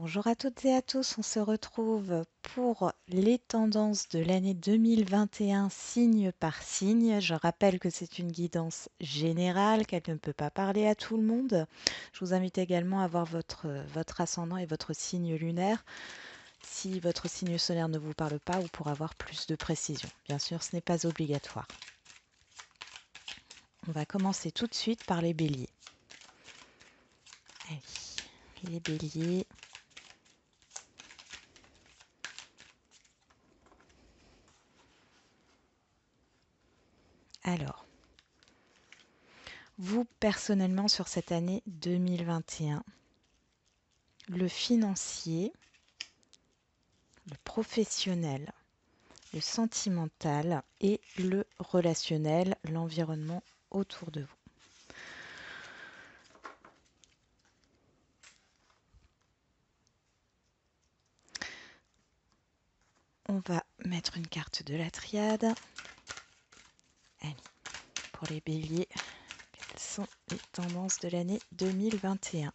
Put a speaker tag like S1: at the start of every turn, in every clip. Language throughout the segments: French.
S1: Bonjour à toutes et à tous, on se retrouve pour les tendances de l'année 2021 signe par signe. Je rappelle que c'est une guidance générale, qu'elle ne peut pas parler à tout le monde. Je vous invite également à voir votre ascendant et votre signe lunaire si votre signe solaire ne vous parle pas ou pour avoir plus de précision. Bien sûr, ce n'est pas obligatoire. On va commencer tout de suite par les béliers. Allez, les béliers. Alors, vous personnellement sur cette année 2021, le financier, le professionnel, le sentimental et le relationnel, l'environnement autour de vous. On va mettre une carte de la triade. Allez, pour les béliers, quelles sont les tendances de l'année 2021 ?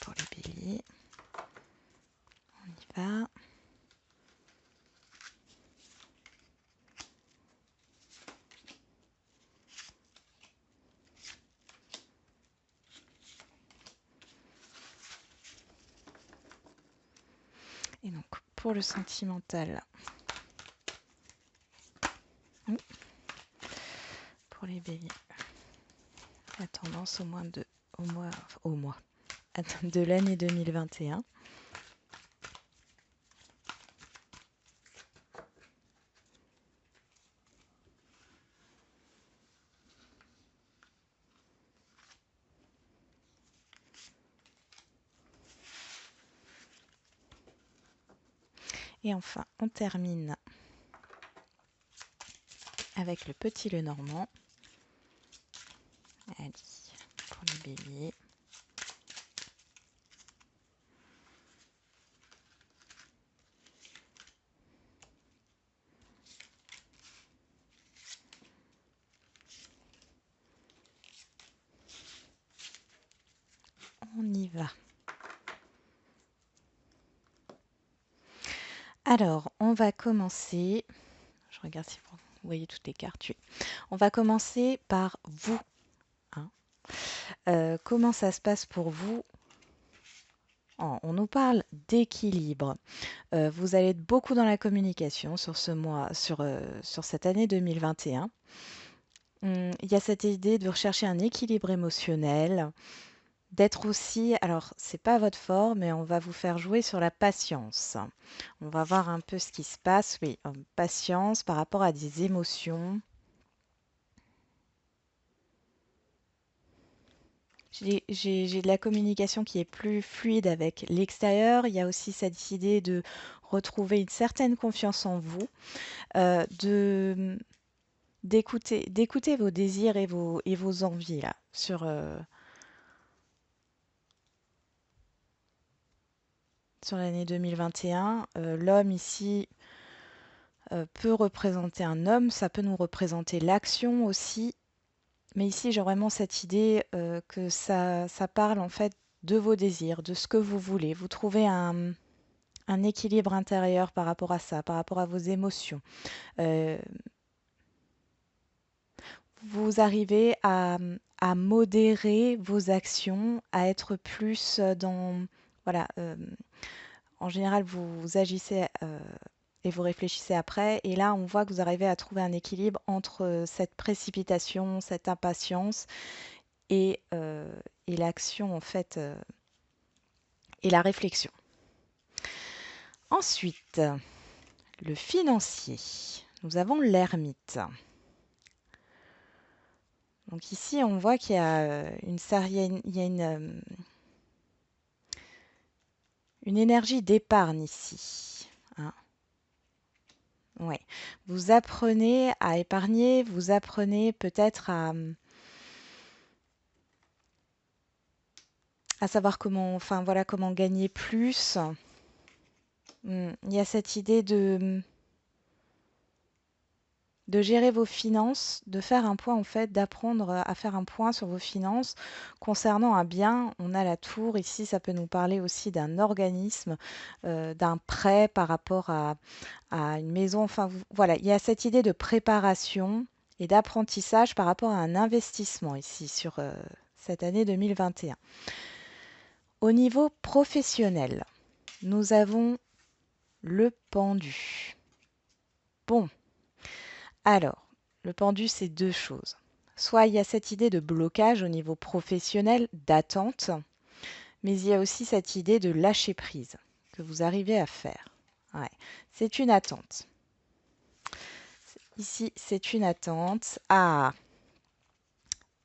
S1: Pour les béliers, on y va. Et donc, pour le sentimental, pour les béliers, la tendance au mois de l'année 2021. Et enfin, on termine avec le petit Lenormand. Allez, pour les béliers. On y va. Alors, on va commencer. Je regarde si vous voyez toutes les cartes. Oui. On va commencer par vous. Hein. Comment ça se passe pour vous? On nous parle d'équilibre. Vous allez être beaucoup dans la communication sur ce mois, sur cette année 2021. Il y a cette idée de rechercher un équilibre émotionnel, d'être aussi, alors c'est pas votre fort, mais on va vous faire jouer sur la patience. On va voir un peu ce qui se passe, oui, patience par rapport à des émotions. J'ai de la communication qui est plus fluide avec l'extérieur. Il y a aussi cette idée de retrouver une certaine confiance en vous, de d'écouter vos désirs et vos envies là sur l'année 2021. L'homme ici peut représenter un homme, ça peut nous représenter l'action aussi. Mais ici, j'ai vraiment cette idée que ça parle en fait de vos désirs, de ce que vous voulez. Vous trouvez un équilibre intérieur par rapport à ça, par rapport à vos émotions. Euh, vous arrivez à modérer vos actions, à être plus dans... Voilà, en général, vous agissez et vous réfléchissez après. Et là, on voit que vous arrivez à trouver un équilibre entre cette précipitation, cette impatience et l'action, en fait, et la réflexion. Ensuite, le financier. Nous avons l'ermite. Donc ici, on voit qu'il y a il y a une énergie d'épargne ici. Hein. Ouais. Vous apprenez à épargner, vous apprenez peut-être à savoir comment, enfin voilà, comment gagner plus. Il y a cette idée de gérer vos finances, de faire un point en fait, d'apprendre à faire un point sur vos finances concernant un bien. On a la tour ici, ça peut nous parler aussi d'un organisme, d'un prêt par rapport à une maison. Enfin voilà, il y a cette idée de préparation et d'apprentissage par rapport à un investissement ici sur cette année 2021. Au niveau professionnel, nous avons le pendu. Bon, alors, le pendu, c'est deux choses. Soit il y a cette idée de blocage au niveau professionnel, d'attente, mais il y a aussi cette idée de lâcher prise que vous arrivez à faire. Ouais. C'est une attente. Ici, c'est une attente. Ah,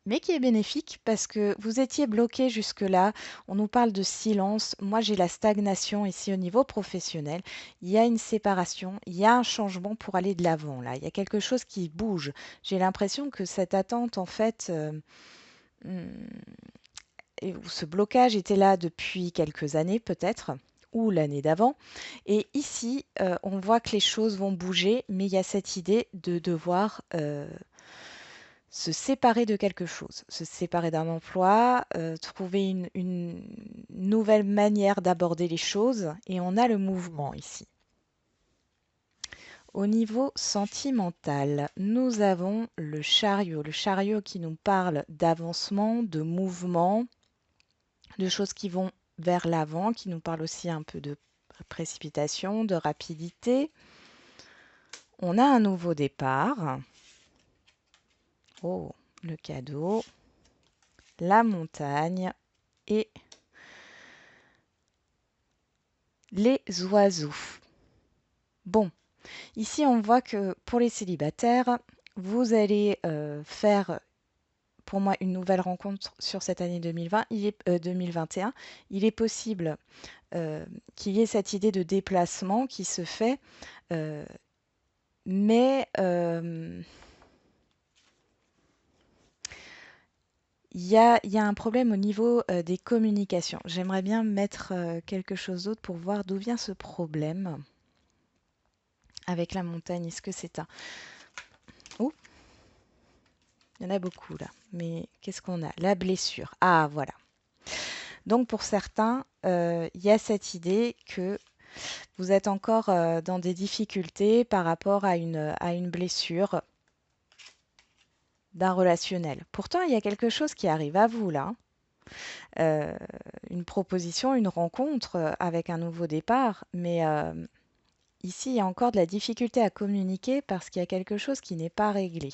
S1: mais qui est bénéfique parce que vous étiez bloqué jusque-là. On nous parle de silence. Moi, j'ai la stagnation ici au niveau professionnel. Il y a une séparation, il y a un changement pour aller de l'avant là. Il y a quelque chose qui bouge. J'ai l'impression que cette attente, en fait, ce blocage était là depuis quelques années peut-être, ou l'année d'avant. Et ici, on voit que les choses vont bouger, mais il y a cette idée de devoir se séparer de quelque chose, se séparer d'un emploi, trouver une nouvelle manière d'aborder les choses, et on a le mouvement ici. Au niveau sentimental, nous avons le chariot qui nous parle d'avancement, de mouvement, de choses qui vont vers l'avant, qui nous parle aussi un peu de précipitation, de rapidité. On a un nouveau départ. Oh, le cadeau, la montagne et les oiseaux. Bon, ici on voit que pour les célibataires, vous allez faire pour moi une nouvelle rencontre sur cette année 2020, 2021. Il est possible qu'il y ait cette idée de déplacement qui se fait, mais il y a un problème au niveau des communications. J'aimerais bien mettre quelque chose d'autre pour voir d'où vient ce problème avec la montagne. Est-ce que c'est un... Oh, il y en a beaucoup là. Mais qu'est-ce qu'on a? La blessure. Ah, voilà. Donc pour certains, il y a cette idée que vous êtes encore dans des difficultés par rapport à une blessure d'un relationnel. Pourtant, il y a quelque chose qui arrive à vous là. Une proposition, une rencontre avec un nouveau départ. Mais ici, il y a encore de la difficulté à communiquer parce qu'il y a quelque chose qui n'est pas réglé.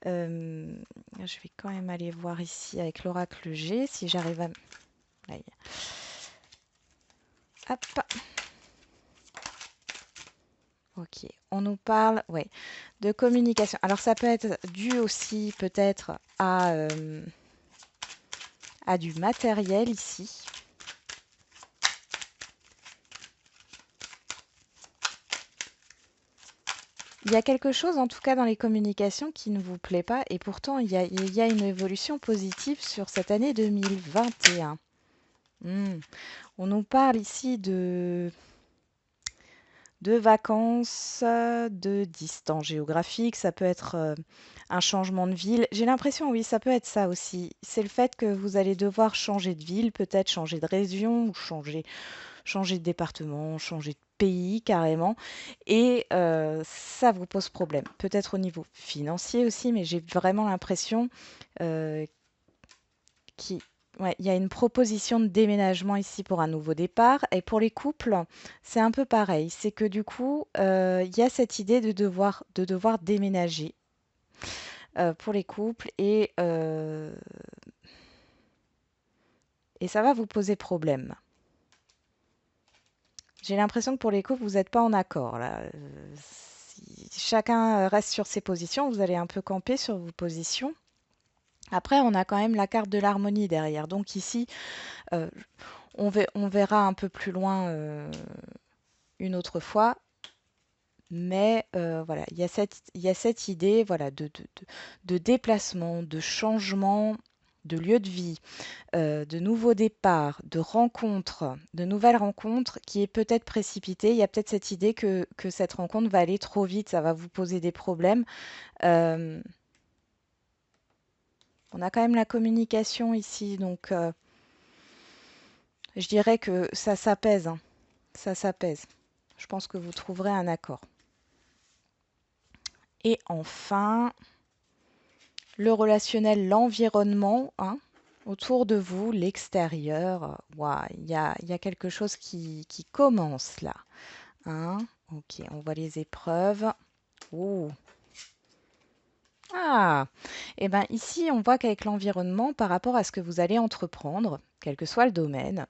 S1: Je vais quand même aller voir ici avec l'oracle G si j'arrive à... Aïe. Hop. Ok, on nous parle ouais, de communication. Alors ça peut être dû aussi peut-être à du matériel ici. Il y a quelque chose en tout cas dans les communications qui ne vous plaît pas et pourtant il y a une évolution positive sur cette année 2021. On nous parle ici de vacances, de distance géographique, ça peut être un changement de ville. J'ai l'impression, oui, ça peut être ça aussi. C'est le fait que vous allez devoir changer de ville, peut-être changer de région ou changer de département, changer de pays carrément. Et ça vous pose problème. Peut-être au niveau financier aussi, mais j'ai vraiment l'impression euh, qu'il ouais, il y a une proposition de déménagement ici pour un nouveau départ. Et pour les couples, c'est un peu pareil. C'est que du coup, il y a cette idée de devoir déménager pour les couples et ça va vous poser problème. J'ai l'impression que pour les couples, vous n'êtes pas en accord là. Si chacun reste sur ses positions, vous allez un peu camper sur vos positions. Après, on a quand même la carte de l'harmonie derrière. Donc ici, euh, On verra un peu plus loin une autre fois. Mais voilà, il y a cette idée voilà, de déplacement, de changement de lieu de vie, de nouveaux départs, de nouvelles rencontres qui est peut-être précipitée. Il y a peut-être cette idée que cette rencontre va aller trop vite, ça va vous poser des problèmes. Euh, on a quand même la communication ici, donc je dirais que ça s'apaise, hein, ça s'apaise. Je pense que vous trouverez un accord. Et enfin, le relationnel, l'environnement, hein, autour de vous, l'extérieur. Ouah, il y a quelque chose qui commence là. Hein. Ok, on voit les épreuves. Oh. Ah, et bien ici, on voit qu'avec l'environnement, par rapport à ce que vous allez entreprendre, quel que soit le domaine,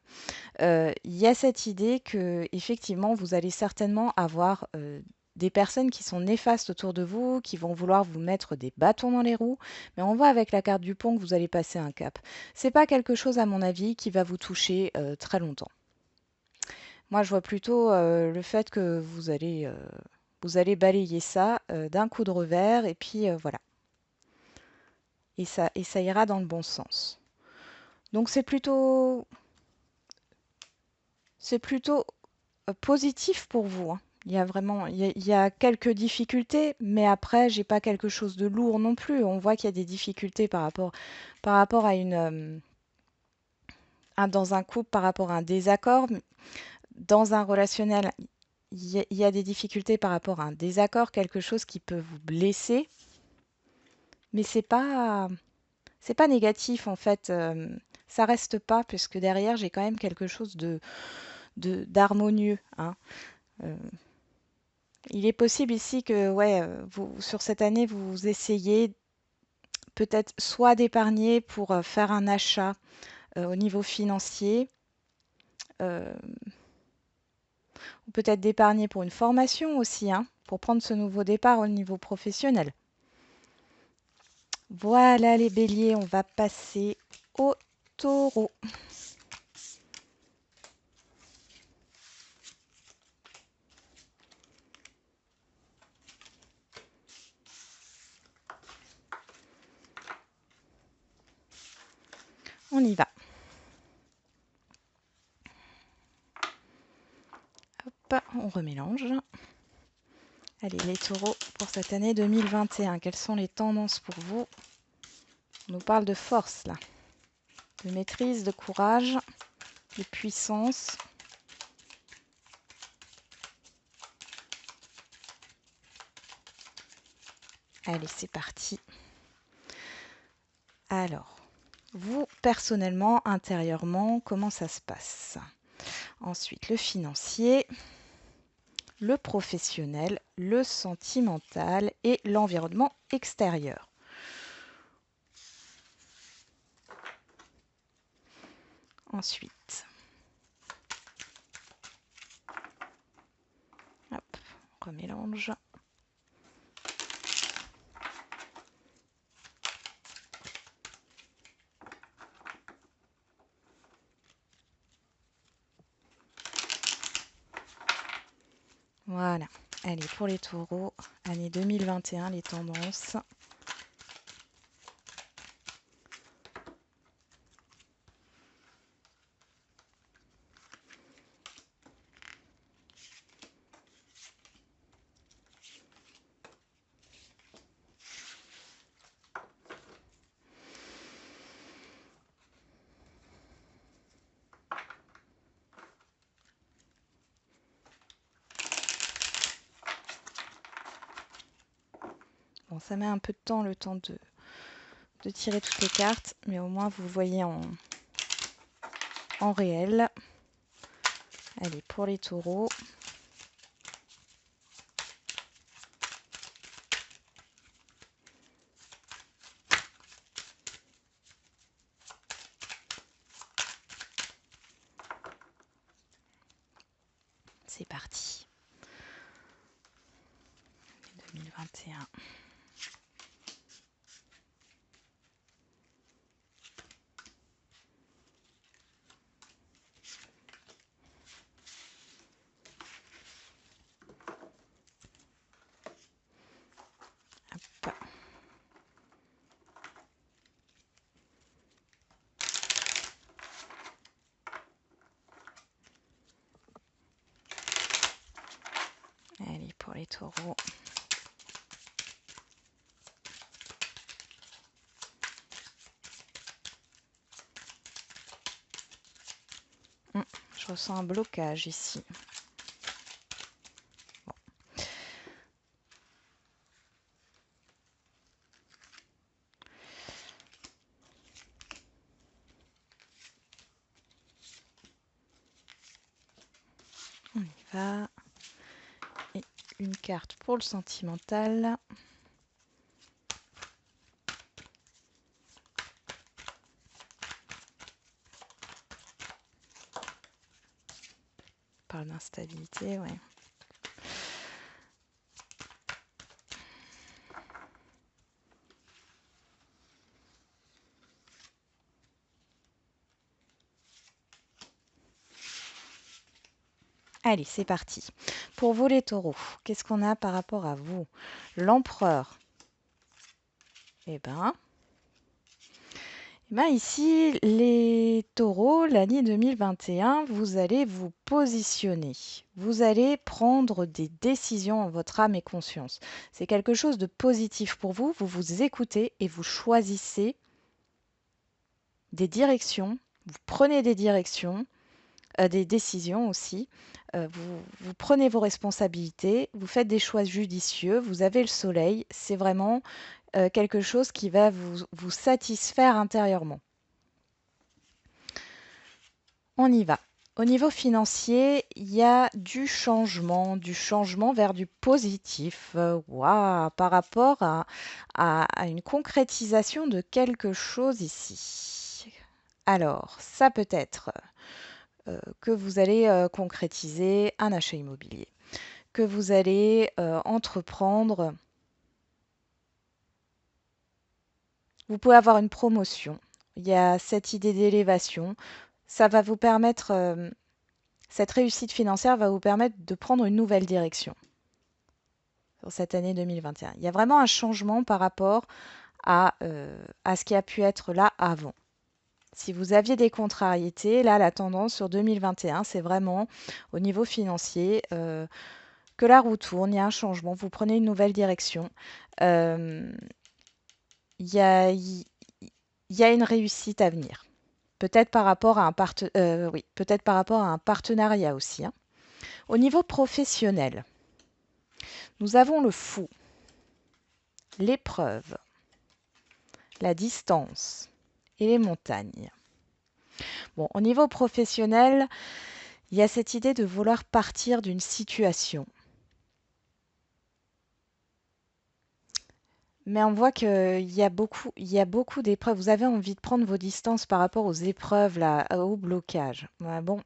S1: il y a cette idée que effectivement, vous allez certainement avoir des personnes qui sont néfastes autour de vous, qui vont vouloir vous mettre des bâtons dans les roues, mais on voit avec la carte du pont que vous allez passer un cap. C'est pas quelque chose, à mon avis, qui va vous toucher très longtemps. Moi, je vois plutôt le fait que vous allez balayer ça d'un coup de revers, et puis voilà. Et ça ira dans le bon sens. Donc c'est plutôt positif pour vous, hein. Il y a vraiment, il y a quelques difficultés, mais après, j'ai pas quelque chose de lourd non plus. On voit qu'il y a des difficultés par rapport à dans un couple, par rapport à un désaccord. Dans un relationnel, il y a des difficultés par rapport à un désaccord, quelque chose qui peut vous blesser, mais c'est pas négatif en fait. Ça reste pas, puisque derrière, j'ai quand même quelque chose d'harmonieux, hein. Euh, Il est possible ici que, ouais, sur cette année, vous essayez peut-être soit d'épargner pour faire un achat au niveau financier, euh, ou peut-être d'épargner pour une formation aussi, hein, pour prendre ce nouveau départ au niveau professionnel. Voilà les béliers, on va passer au taureau. On y va. Hop, on remélange. Allez, les taureaux, pour cette année 2021, quelles sont les tendances pour vous? On nous parle de force, là. De maîtrise, de courage, de puissance. Allez, c'est parti. Alors, vous, personnellement, intérieurement, comment ça se passe? Ensuite, le financier, le professionnel, le sentimental et l'environnement extérieur. Ensuite, hop, on remélange. Voilà. Allez, pour les taureaux, année 2021, les tendances. Bon, ça met un peu de temps, le temps de tirer toutes les cartes, mais au moins vous voyez en réel. Allez, pour les taureaux. C'est parti. 2021. pour les taureaux. Je ressens un blocage ici. Bon. On y va. Et une carte pour le sentimental. On parle d'instabilité, ouais. Allez, c'est parti. Pour vous les taureaux, qu'est-ce qu'on a par rapport à vous? L'empereur. Eh ben, ici, les taureaux, l'année 2021, vous allez vous positionner. Vous allez prendre des décisions en votre âme et conscience. C'est quelque chose de positif pour vous. Vous vous écoutez et vous choisissez des directions. Vous prenez des directions, des décisions aussi. Vous prenez vos responsabilités, vous faites des choix judicieux, vous avez le soleil. C'est vraiment quelque chose qui va vous satisfaire intérieurement. On y va. Au niveau financier, il y a du changement vers du positif, waouh, par rapport à une concrétisation de quelque chose ici. Alors, ça peut être que vous allez concrétiser un achat immobilier, que vous allez entreprendre. Vous pouvez avoir une promotion. Il y a cette idée d'élévation. Ça va vous permettre, cette réussite financière va vous permettre de prendre une nouvelle direction sur cette année 2021. Il y a vraiment un changement par rapport à ce qui a pu être là avant. Si vous aviez des contrariétés, là, la tendance sur 2021, c'est vraiment au niveau financier que la roue tourne, il y a un changement, vous prenez une nouvelle direction. Il y a, il y a une réussite à venir. Peut-être par rapport à peut-être par rapport à un partenariat aussi, hein. Au niveau professionnel, nous avons le fou, l'épreuve, la distance et les montagnes. Bon, au niveau professionnel, il y a cette idée de vouloir partir d'une situation. Mais on voit qu'il y a beaucoup d'épreuves. Vous avez envie de prendre vos distances par rapport aux épreuves, là, au blocage. Ouais, bon,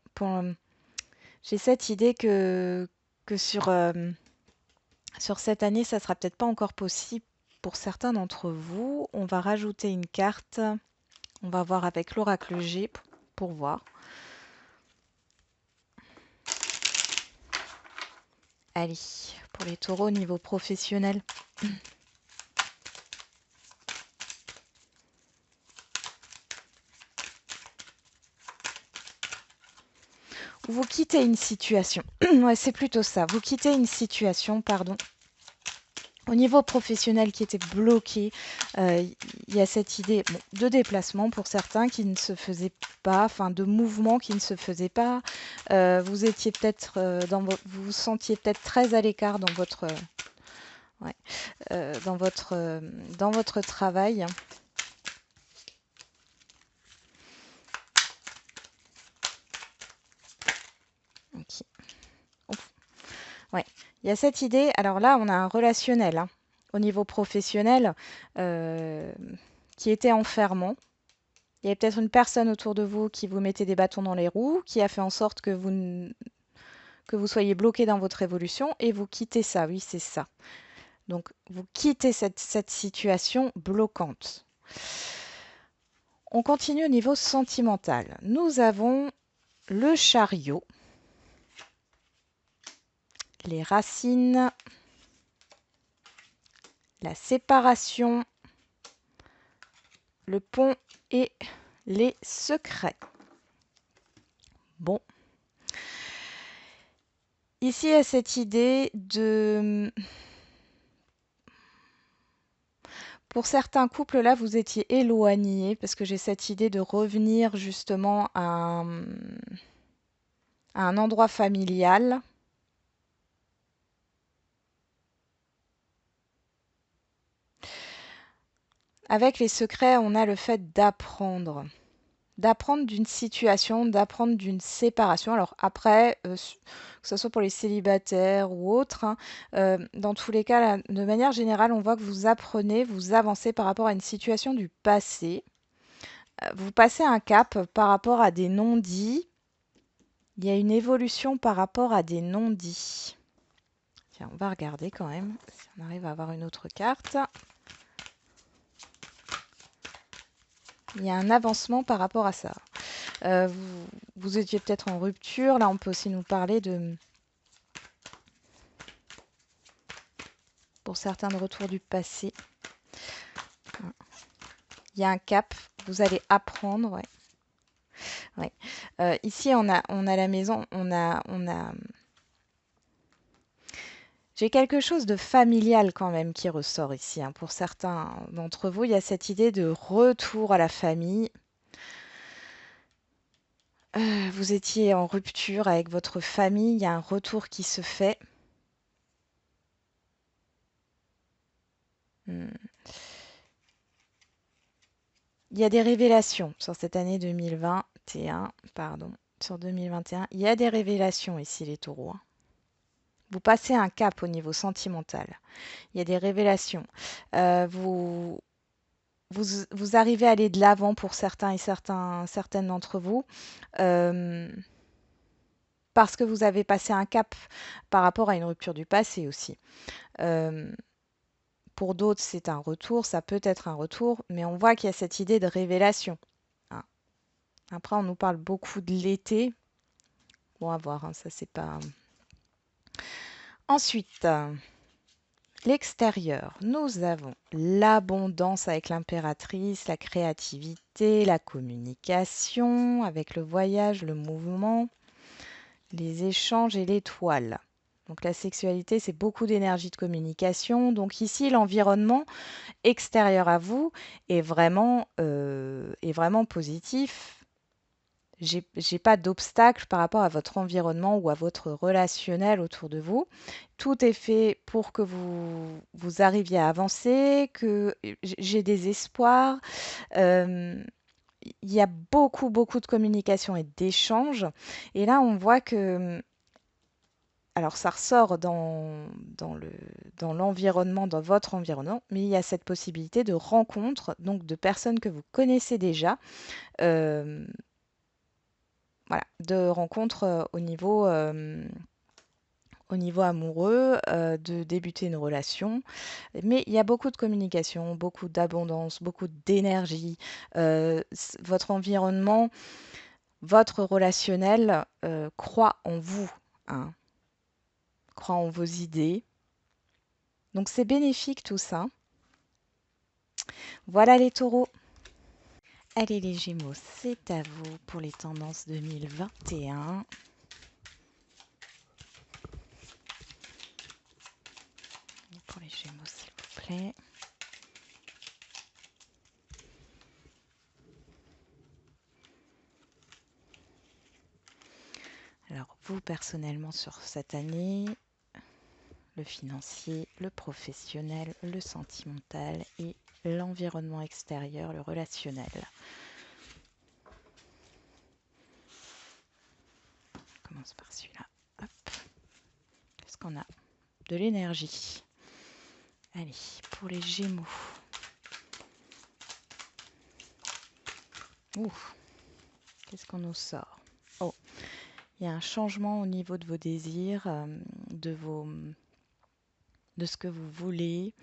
S1: j'ai cette idée que sur cette année, ça sera peut-être pas encore possible pour certains d'entre vous. On va rajouter une carte. On va voir avec l'oracle G pour voir. Allez, pour les taureaux au niveau professionnel. Vous quittez une situation. Ouais, c'est plutôt ça. Vous quittez une situation, pardon. Au niveau professionnel qui était bloqué, il y a cette idée de déplacement pour certains qui ne se faisait pas, enfin de mouvement qui ne se faisait pas. Vous étiez peut-être vous vous sentiez peut-être très à l'écart dans votre dans votre travail. Ok. Ouf. Ouais. Il y a cette idée. Alors là, on a un relationnel, hein, au niveau professionnel qui était enfermant. Il y avait peut-être une personne autour de vous qui vous mettait des bâtons dans les roues, qui a fait en sorte que vous soyez bloqué dans votre évolution et vous quittez ça. Oui, c'est ça. Donc, vous quittez cette situation bloquante. On continue au niveau sentimental. Nous avons le chariot, les racines, la séparation, le pont et les secrets. Bon. Ici, il y a cette idée de... Pour certains couples, là, vous étiez éloignés parce que j'ai cette idée de revenir justement à un endroit familial. Avec les secrets, on a le fait d'apprendre. D'apprendre d'une situation, d'apprendre d'une séparation. Alors après, que ce soit pour les célibataires ou autres, hein, dans tous les cas, là, de manière générale, on voit que vous apprenez, vous avancez par rapport à une situation du passé. Vous passez un cap par rapport à des non-dits. Il y a une évolution par rapport à des non-dits. Tiens, on va regarder quand même si on arrive à avoir une autre carte. Il y a un avancement par rapport à ça. Vous étiez peut-être en rupture. Là, on peut aussi nous parler de, pour certains, de retour du passé. Il y a un cap. Vous allez apprendre. Ouais. Ouais. Ici, on a la maison. J'ai quelque chose de familial quand même qui ressort ici, hein. Pour certains d'entre vous, il y a cette idée de retour à la famille. Vous étiez en rupture avec votre famille, il y a un retour qui se fait. Hmm. Il y a des révélations sur cette année 2021, pardon, sur 2021. Il y a des révélations ici, les taureaux, hein. Vous passez un cap au niveau sentimental. Il y a des révélations. Vous, vous arrivez à aller de l'avant pour certains et certaines d'entre vous. Euh, Parce que vous avez passé un cap par rapport à une rupture du passé aussi. Euh, pour d'autres, c'est un retour, ça peut être un retour, mais on voit qu'il y a cette idée de révélation, hein. Après, on nous parle beaucoup de l'été. Bon, à voir, hein, ça c'est pas. Ensuite, l'extérieur. Nous avons l'abondance avec l'impératrice, la créativité, la communication, avec le voyage, le mouvement, les échanges et l'étoile. Donc la sexualité, c'est beaucoup d'énergie de communication. Donc ici, l'environnement extérieur à vous est vraiment positif. J'ai pas d'obstacle par rapport à votre environnement ou à votre relationnel autour de vous. Tout est fait pour que vous arriviez à avancer, que j'ai des espoirs. Euh, il y a beaucoup, beaucoup de communication et d'échanges. Et là, on voit que alors ça ressort dans l'environnement, dans votre environnement, mais il y a cette possibilité de rencontre, donc de personnes que vous connaissez déjà, euh, voilà, de rencontres au niveau amoureux, de débuter une relation. Mais il y a beaucoup de communication, beaucoup d'abondance, beaucoup d'énergie. Votre environnement, votre relationnel croit en vous, hein, croit en vos idées. Donc c'est bénéfique tout ça. Voilà les taureaux. Allez les gémeaux, c'est à vous pour les tendances 2021. Pour les gémeaux, s'il vous plaît. Alors vous personnellement sur cette année, le financier, le professionnel, le sentimental et l'environnement extérieur, le relationnel. On commence par celui-là. Hop. Qu'est-ce qu'on a? De l'énergie. Allez, pour les gémeaux. Ouh, qu'est-ce qu'on nous sort? Oh, il y a un changement au niveau de vos désirs, de ce que vous voulez.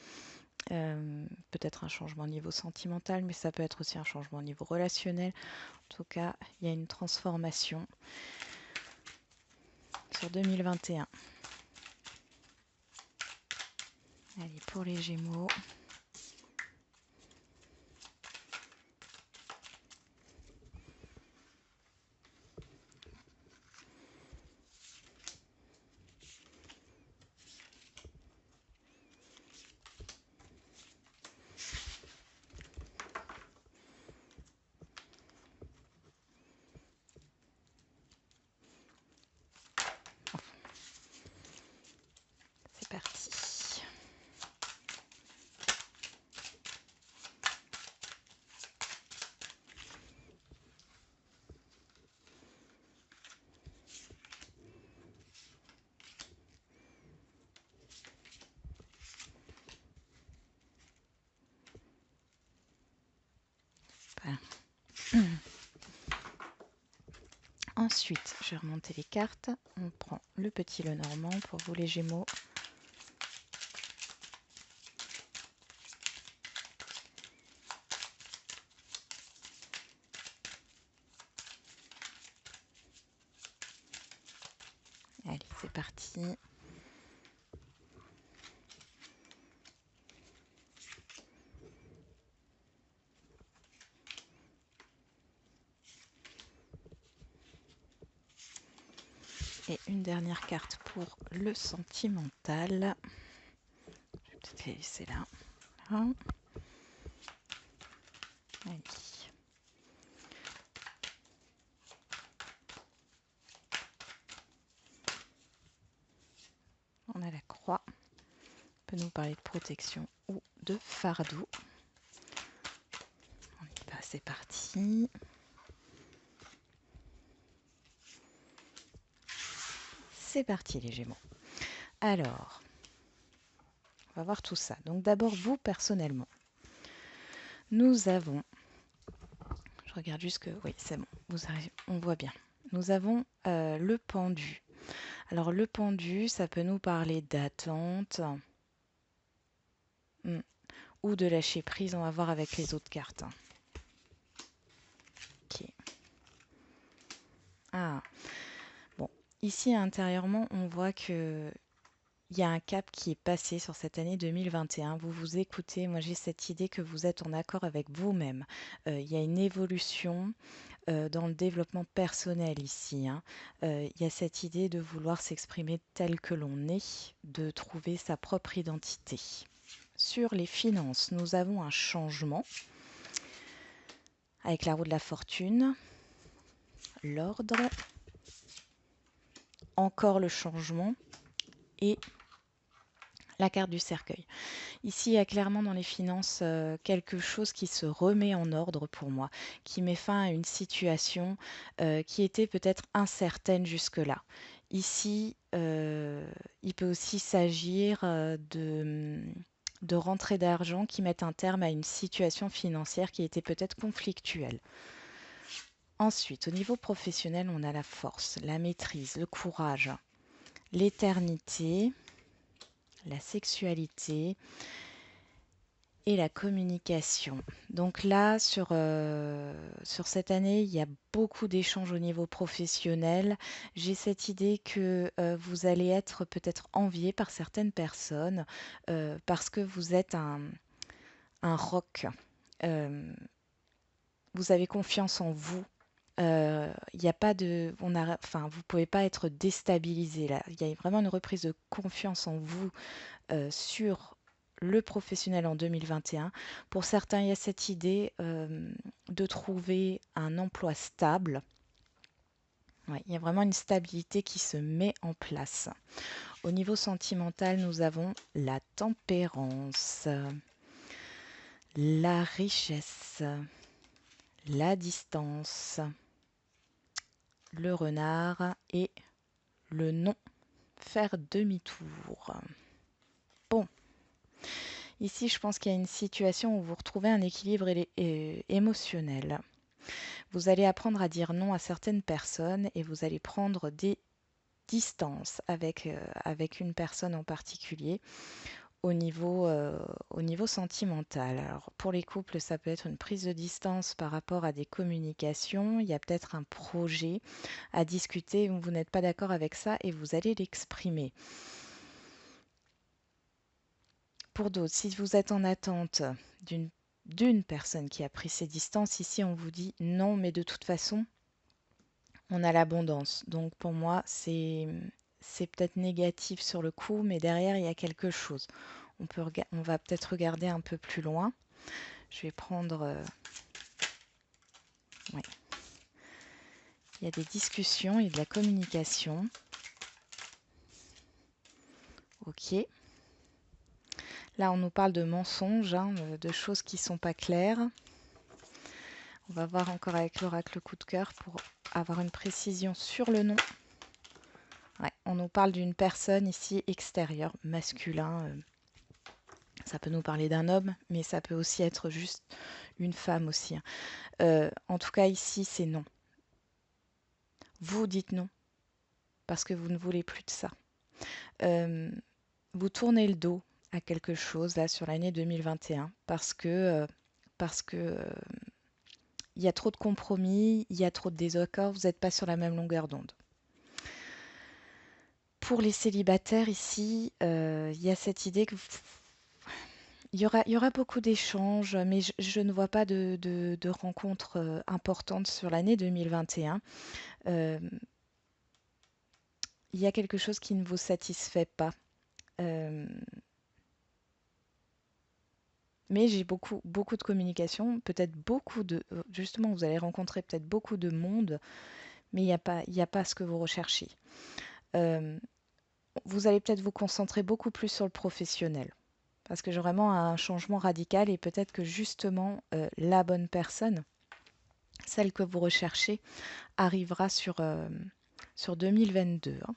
S1: Peut-être un changement au niveau sentimental, mais ça peut être aussi un changement au niveau relationnel. En tout cas, il y a une transformation sur 2021. Allez, pour les Gémeaux. Ensuite, je vais remonter les cartes. On prend le petit Lenormand pour vous les Gémeaux. Allez, c'est parti. Et une dernière carte pour le sentimental. Je vais peut-être les laisser là. Voilà. Allez. On a la croix. On peut nous parler de protection ou de fardeau. On y va, c'est parti. C'est parti les Gémeaux. Alors, on va voir tout ça. Donc d'abord, vous personnellement. Nous avons... Je regarde juste que... Oui, c'est bon. Vous arrivez, on voit bien. Nous avons le pendu. Alors le pendu, ça peut nous parler d'attente ou de lâcher prise. On va voir avec les autres cartes. Ok. Ah. Bon, ici intérieurement, on voit que il y a un cap qui est passé sur cette année 2021. Vous vous écoutez. Moi, j'ai cette idée que vous êtes en accord avec vous-même. Il y a une évolution dans le développement personnel ici. Il y a cette idée de vouloir s'exprimer tel que l'on est, de trouver sa propre identité. Sur les finances, nous avons un changement avec la roue de la fortune, l'ordre, encore le changement et la carte du cercueil. Ici, il y a clairement dans les finances quelque chose qui se remet en ordre pour moi, qui met fin à une situation qui était peut-être incertaine jusque-là. Ici, il peut aussi s'agir de rentrées d'argent qui mettent un terme à une situation financière qui était peut-être conflictuelle. Ensuite, au niveau professionnel, on a la force, la maîtrise, le courage, l'éternité, la sexualité et la communication. Donc là, sur cette année, il y a beaucoup d'échanges au niveau professionnel. J'ai cette idée que vous allez être peut-être envié par certaines personnes parce que vous êtes un roc. Vous avez confiance en vous. Il n'y a pas de, enfin, vous pouvez pas être déstabilisé là. Il y a vraiment une reprise de confiance en vous sur le professionnel en 2021. Pour certains, il y a cette idée de trouver un emploi stable. Ouais, il y a vraiment une stabilité qui se met en place. Au niveau sentimental, nous avons la tempérance, la richesse, la distance, le renard et le non, faire demi-tour. Bon, ici je pense qu'il y a une situation où vous retrouvez un équilibre émotionnel. Vous allez apprendre à dire non à certaines personnes et vous allez prendre des distances avec une personne en particulier au niveau sentimental. Alors pour les couples, ça peut être une prise de distance par rapport à des communications. Il y a peut-être un projet à discuter où vous n'êtes pas d'accord avec ça et vous allez l'exprimer. Pour d'autres, si vous êtes en attente d'une personne qui a pris ses distances, ici on vous dit non, mais de toute façon, on a l'abondance. Donc pour moi, c'est peut-être négatif sur le coup, mais derrière, il y a quelque chose. On va peut-être regarder un peu plus loin. Je vais prendre... ouais. Il y a des discussions et de la communication. Ok. Là, on nous parle de mensonges, de choses qui ne sont pas claires. On va voir encore avec l'oracle coup de cœur pour avoir une précision sur le nom. Ouais, on nous parle d'une personne ici extérieure, masculin. Ça peut nous parler d'un homme, mais ça peut aussi être juste une femme aussi, hein. En tout cas, ici, c'est non. Vous dites non parce que vous ne voulez plus de ça. Euh, Vous tournez le dos à quelque chose là sur l'année 2021 parce que il y a trop de compromis, il y a trop de désaccords, vous n'êtes pas sur la même longueur d'onde. Pour les célibataires ici, il y a cette idée que il y aura beaucoup d'échanges, mais je ne vois pas de rencontres importantes sur l'année 2021. Euh, il y a quelque chose qui ne vous satisfait pas. Euh, mais j'ai beaucoup de communication, peut-être beaucoup de... Justement, vous allez rencontrer peut-être beaucoup de monde, mais il n'y a pas ce que vous recherchez. Euh, Vous allez peut-être vous concentrer beaucoup plus sur le professionnel. Parce que j'ai vraiment un changement radical et peut-être que justement la bonne personne, celle que vous recherchez, arrivera sur 2022, hein.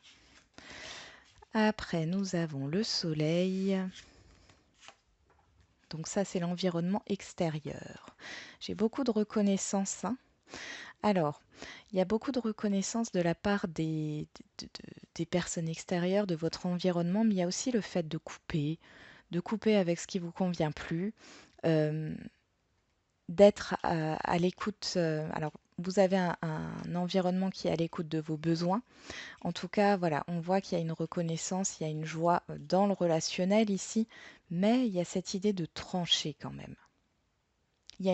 S1: Après, nous avons le soleil. Donc ça, c'est l'environnement extérieur. J'ai beaucoup de reconnaissance, hein. Alors, il y a beaucoup de reconnaissance de la part des personnes extérieures, de votre environnement, mais il y a aussi le fait de couper avec ce qui vous convient plus, euh, d'être à l'écoute. Alors, vous avez un environnement qui est à l'écoute de vos besoins. En tout cas, voilà, on voit qu'il y a une reconnaissance, il y a une joie dans le relationnel ici, mais il y a cette idée de trancher quand même. Il y a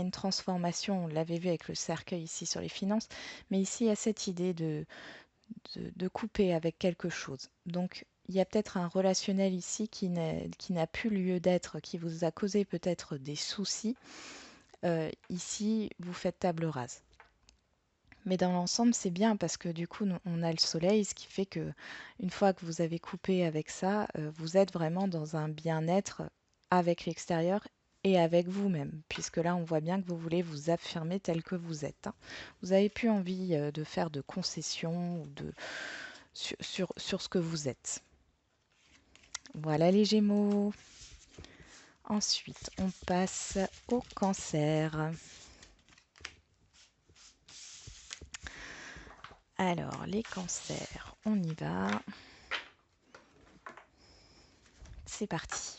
S1: une transformation, on l'avait vu avec le cercueil ici sur les finances, mais ici il y a cette idée de couper avec quelque chose. Donc il y a peut-être un relationnel ici qui n'a plus lieu d'être, qui vous a causé peut-être des soucis. Ici, vous faites table rase. Mais dans l'ensemble, c'est bien parce que du coup, on a le soleil, ce qui fait que une fois que vous avez coupé avec ça, vous êtes vraiment dans un bien-être avec l'extérieur et avec vous-même, puisque là, on voit bien que vous voulez vous affirmer tel que vous êtes, hein. Vous n'avez plus envie de faire de concessions ou sur ce que vous êtes. Voilà les Gémeaux. Ensuite, on passe au Cancer. Alors, les cancers, on y va. C'est parti.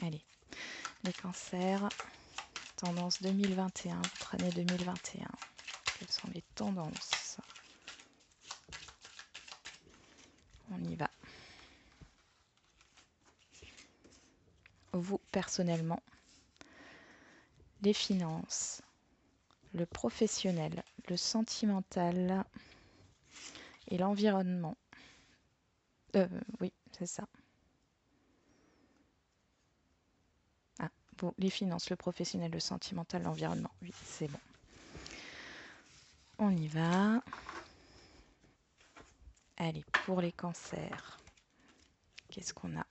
S1: Allez, les cancers, tendance 2021, votre année 2021. Quelles sont les tendances? On y va. Vous, personnellement, les finances, le professionnel, le sentimental et l'environnement. Oui, c'est ça. Ah, bon, les finances, le professionnel, le sentimental, l'environnement. Oui, c'est bon. On y va. Allez, pour les cancers, qu'est-ce qu'on a?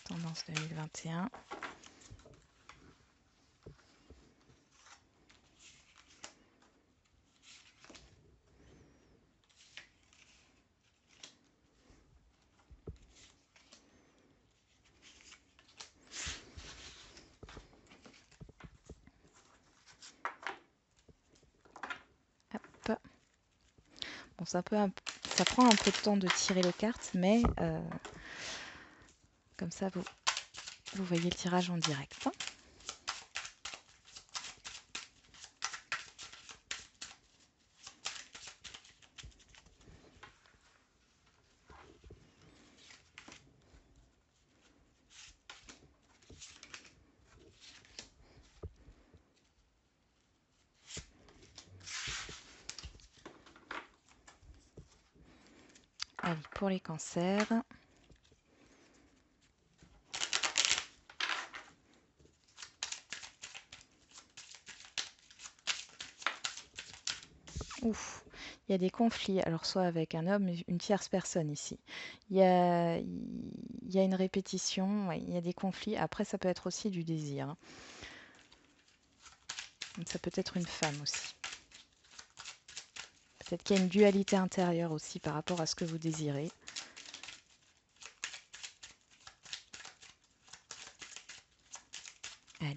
S1: Tendance 2021. Hop. Bon, ça prend un peu de temps de tirer les cartes, mais comme ça, vous voyez le tirage en direct, hein. Allez, pour les cancers. Ouf, il y a des conflits, alors soit avec un homme, une tierce personne ici. Il y a une répétition, ouais, il y a des conflits. Après, ça peut être aussi du désir, hein. Donc, ça peut être une femme aussi. Peut-être qu'il y a une dualité intérieure aussi par rapport à ce que vous désirez. Allez.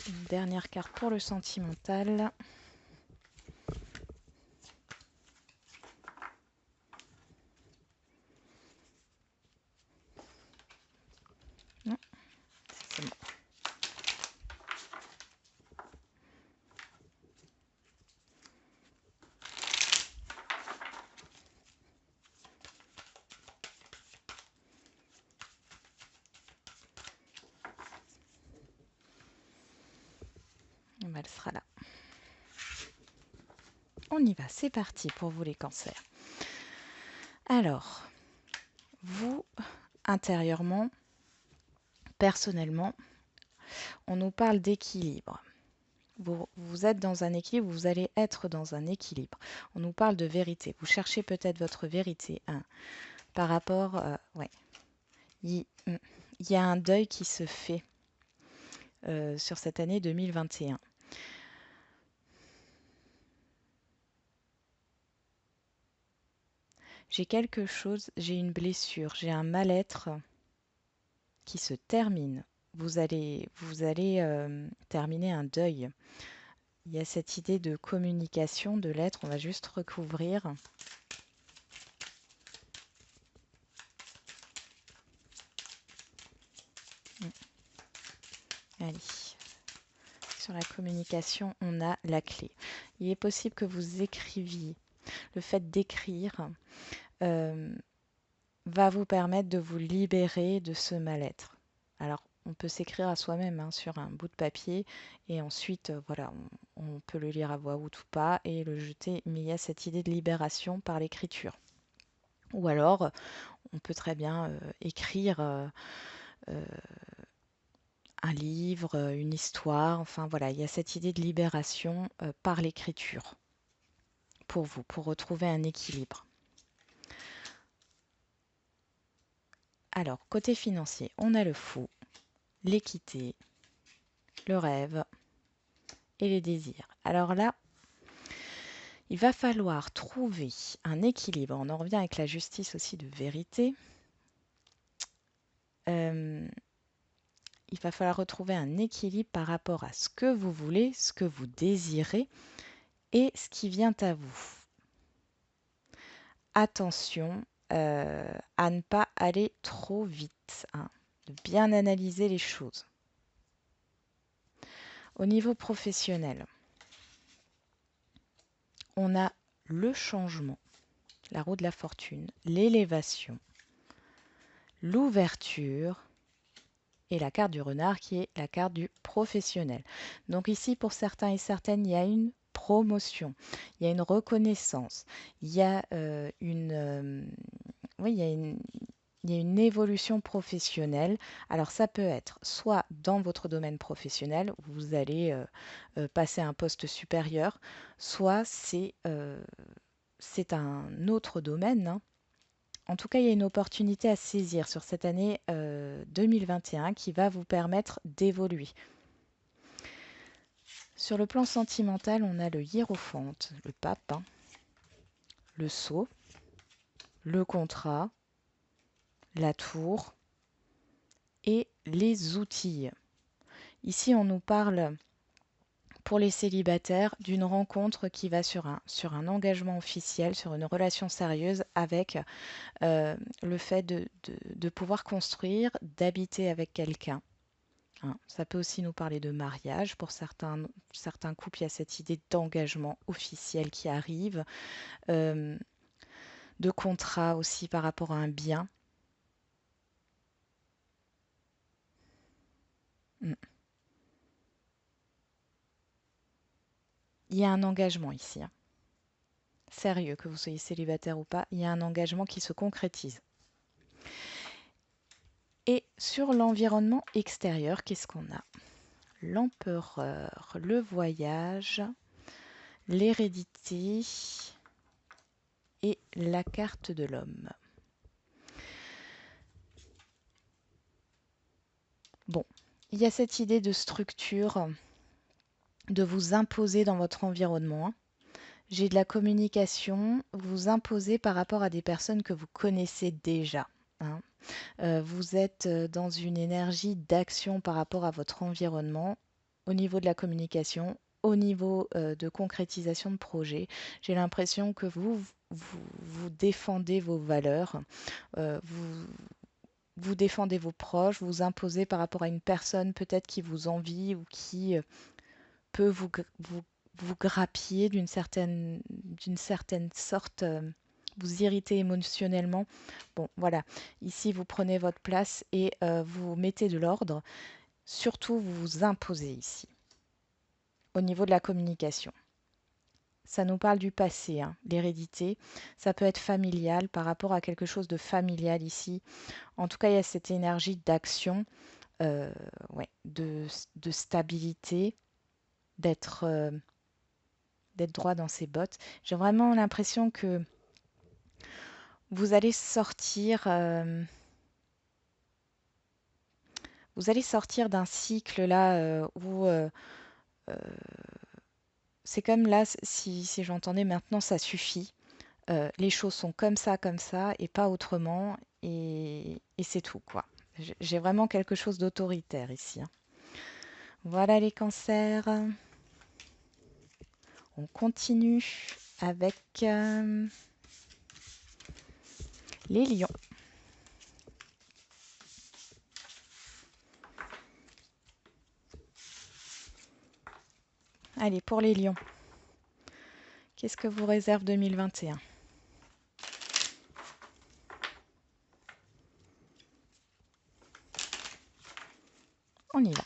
S1: Une dernière carte pour le sentimental. Non, c'est bon. Elle sera là. On y va, c'est parti pour vous les cancers. Alors, vous, intérieurement, personnellement, on nous parle d'équilibre. Vous êtes dans un équilibre, vous allez être dans un équilibre. On nous parle de vérité. Vous cherchez peut-être votre vérité, hein, par rapport... ouais. Il y a un deuil qui se fait sur cette année 2021. J'ai quelque chose, j'ai une blessure, j'ai un mal-être qui se termine. Vous allez terminer un deuil. Il y a cette idée de communication, de l'être. On va juste recouvrir. Allez. Sur la communication, on a la clé. Il est possible que vous écriviez. Le fait d'écrire va vous permettre de vous libérer de ce mal-être. Alors, on peut s'écrire à soi-même, hein, sur un bout de papier et ensuite, voilà, on peut le lire à voix haute ou pas et le jeter. Mais il y a cette idée de libération par l'écriture. Ou alors, on peut très bien écrire un livre, une histoire. Enfin, voilà, il y a cette idée de libération par l'écriture pour vous, pour retrouver un équilibre. Alors, côté financier, on a le fou, l'équité, le rêve et les désirs. Alors là, il va falloir trouver un équilibre. On en revient avec la justice aussi de vérité. Il va falloir retrouver un équilibre par rapport à ce que vous voulez, ce que vous désirez et ce qui vient à vous. Attention à ne pas aller trop vite, hein, de bien analyser les choses. Au niveau professionnel, on a le changement, la roue de la fortune, l'élévation, l'ouverture et la carte du renard qui est la carte du professionnel. Donc ici, pour certains et certaines, il y a une promotion, il y a une reconnaissance, il y a oui, il y a une évolution professionnelle. Alors ça peut être soit dans votre domaine professionnel, où vous allez passer à un poste supérieur, soit c'est un autre domaine, hein. En tout cas, il y a une opportunité à saisir sur cette année 2021 qui va vous permettre d'évoluer. Sur le plan sentimental, on a le hiérophante, le pape, hein, le sceau, le contrat, la tour et les outils. Ici, on nous parle, pour les célibataires, d'une rencontre qui va sur un engagement officiel, sur une relation sérieuse avec le fait de pouvoir construire, d'habiter avec quelqu'un, hein. Ça peut aussi nous parler de mariage. Pour certains couples, il y a cette idée d'engagement officiel qui arrive, euh, de contrat aussi par rapport à un bien. Mm. Il y a un engagement ici, hein. Sérieux, que vous soyez célibataire ou pas, il y a un engagement qui se concrétise. Et sur l'environnement extérieur, qu'est-ce qu'on a? L'empereur, le voyage, l'hérédité et la carte de l'homme. Bon, il y a cette idée de structure, de vous imposer dans votre environnement. J'ai de la communication, vous imposez par rapport à des personnes que vous connaissez déjà, hein. Vous êtes dans une énergie d'action par rapport à votre environnement au niveau de la communication, au niveau de concrétisation de projet. J'ai l'impression que vous défendez vos valeurs, vous défendez vos proches, vous imposez par rapport à une personne peut-être qui vous envie ou qui peut vous grappiller d'une certaine sorte, vous irriter émotionnellement. Bon, voilà. Ici, vous prenez votre place et vous mettez de l'ordre. Surtout, vous vous imposez ici, au niveau de la communication. Ça nous parle du passé, hein, l'hérédité. Ça peut être familial par rapport à quelque chose de familial ici. En tout cas, il y a cette énergie d'action, ouais, de stabilité, d'être droit dans ses bottes. J'ai vraiment l'impression que vous allez sortir, d'un cycle là où c'est comme là, si j'entendais maintenant, ça suffit. Les choses sont comme ça, et pas autrement, et c'est tout, quoi. J'ai vraiment quelque chose d'autoritaire ici, hein. Voilà les cancers. On continue avec les lions. Allez, pour les lions, qu'est-ce que vous réserve 2021? On y va.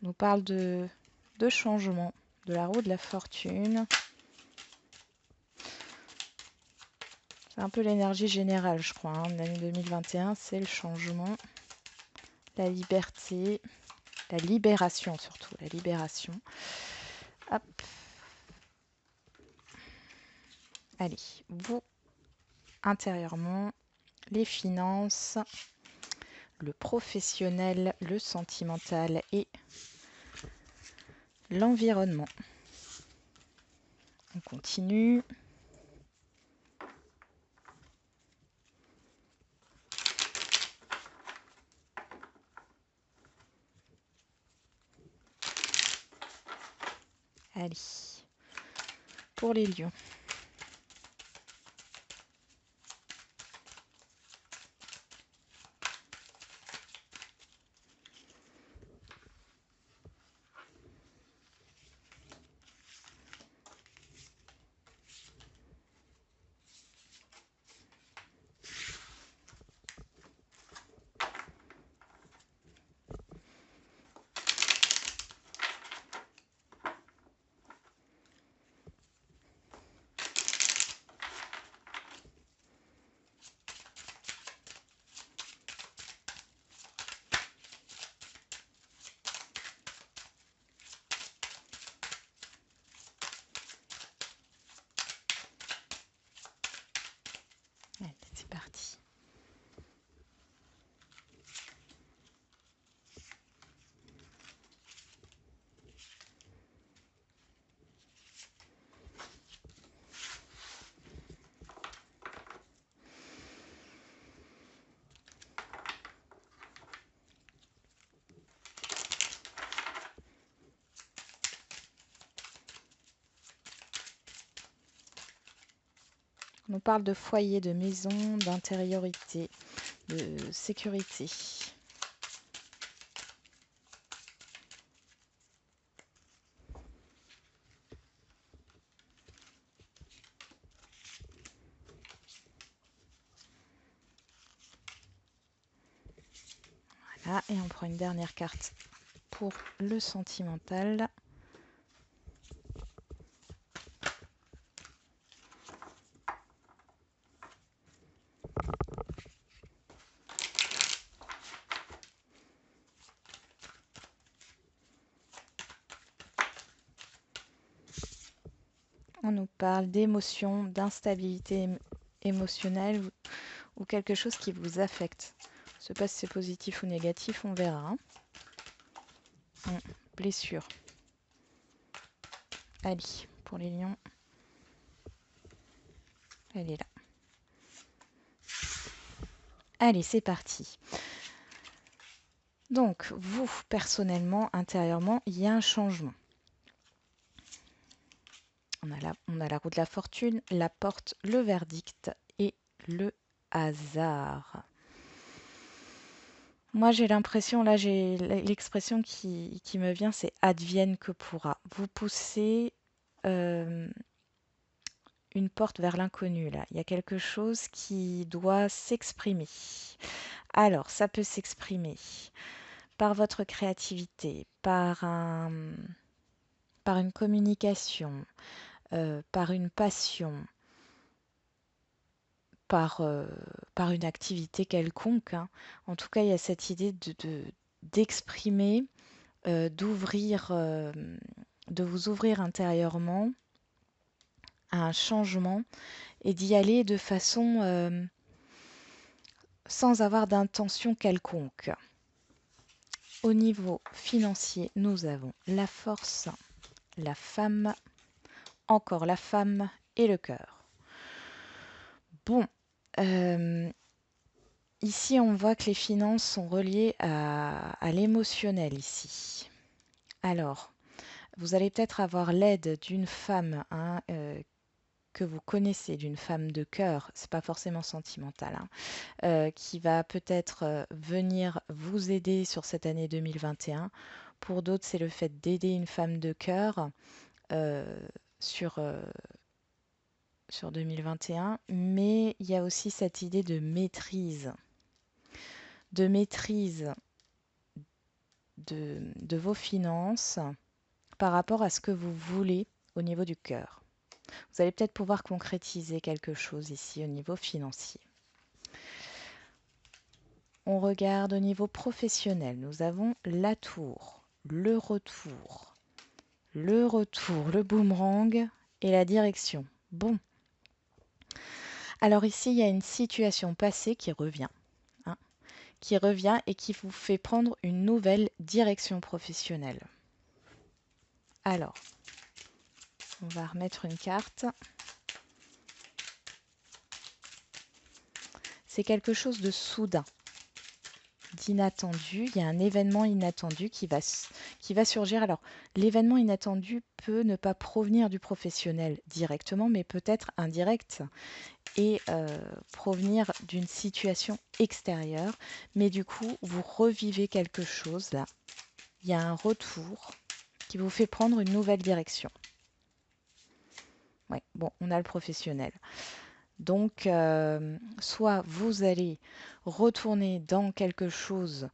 S1: On nous parle de changement, de la roue de la fortune. C'est un peu l'énergie générale, je crois, hein, de l'année 2021. C'est le changement, la liberté, la libération surtout, la libération. Hop. Allez, vous, intérieurement, les finances, le professionnel, le sentimental et l'environnement. On continue. Allez, pour les lions. Allez, c'est parti. On nous parle de foyer, de maison, d'intériorité, de sécurité. Voilà, et on prend une dernière carte pour le sentimental. On nous parle d'émotions, d'instabilité émotionnelle ou quelque chose qui vous affecte. Je ne sais pas si c'est positif ou négatif, on verra. Hein. Blessure. Ali, pour les lions, elle est là. Allez, c'est parti. Donc, vous, personnellement, intérieurement, il y a un changement. On a la roue de la fortune, la porte, le verdict et le hasard. Moi, j'ai l'impression, là, j'ai l'expression qui me vient, c'est advienne que pourra. Vous poussez une porte vers l'inconnu, là. Il y a quelque chose qui doit s'exprimer. Alors, ça peut s'exprimer par votre créativité, par une communication, par une passion, par une activité quelconque. Hein. En tout cas, il y a cette idée d'exprimer, d'ouvrir, de vous ouvrir intérieurement à un changement et d'y aller de façon sans avoir d'intention quelconque. Au niveau financier, nous avons la force, la femme, encore la femme et le cœur. Bon, ici on voit que les finances sont reliées à l'émotionnel ici. Alors, vous allez peut-être avoir l'aide d'une femme hein, que vous connaissez, d'une femme de cœur, c'est pas forcément sentimental, hein, qui va peut-être venir vous aider sur cette année 2021. Pour d'autres, c'est le fait d'aider une femme de cœur sur 2021, mais il y a aussi cette idée de maîtrise de vos finances par rapport à ce que vous voulez au niveau du cœur. Vous allez peut-être pouvoir concrétiser quelque chose ici au niveau financier. On regarde au niveau professionnel. Nous avons la tour, le retour, le boomerang et la direction. Bon. Alors ici, il y a une situation passée qui revient. Hein, qui revient et qui vous fait prendre une nouvelle direction professionnelle. Alors, on va remettre une carte. C'est quelque chose de soudain, d'inattendu. Il y a un événement inattendu qui va surgir. Alors, l'événement inattendu peut ne pas provenir du professionnel directement, mais peut-être indirect et provenir d'une situation extérieure. Mais du coup, vous revivez quelque chose là. Il y a un retour qui vous fait prendre une nouvelle direction. Ouais, bon, on a le professionnel. Donc, soit vous allez retourner dans quelque chose,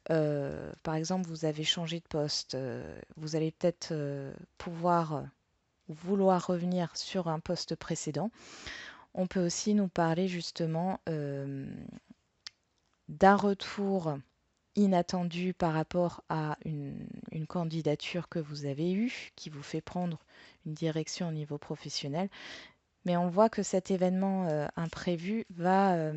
S1: par exemple, vous avez changé de poste, vous allez peut-être pouvoir vouloir revenir sur un poste précédent. On peut aussi nous parler justement d'un retour inattendu par rapport à une candidature que vous avez eue, qui vous fait prendre une direction au niveau professionnel. Mais on voit que cet événement imprévu va...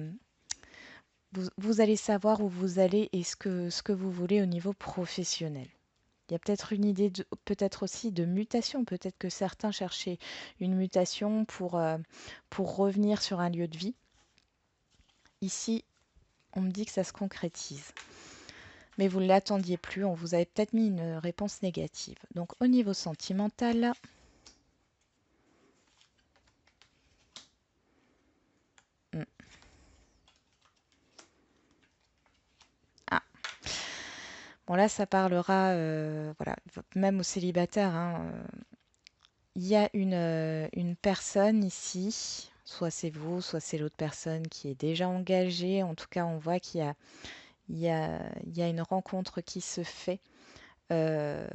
S1: vous allez savoir où vous allez et ce que vous voulez au niveau professionnel. Il y a peut-être une idée, peut-être aussi de mutation. Peut-être que certains cherchaient une mutation pour revenir sur un lieu de vie. Ici, on me dit que ça se concrétise. Mais vous ne l'attendiez plus, on vous avait peut-être mis une réponse négative. Donc au niveau sentimental, ah, bon là ça parlera, voilà, même aux célibataires, hein, il y a une personne ici, soit c'est vous, soit c'est l'autre personne qui est déjà engagée. En tout cas, on voit il y a une rencontre qui se fait euh,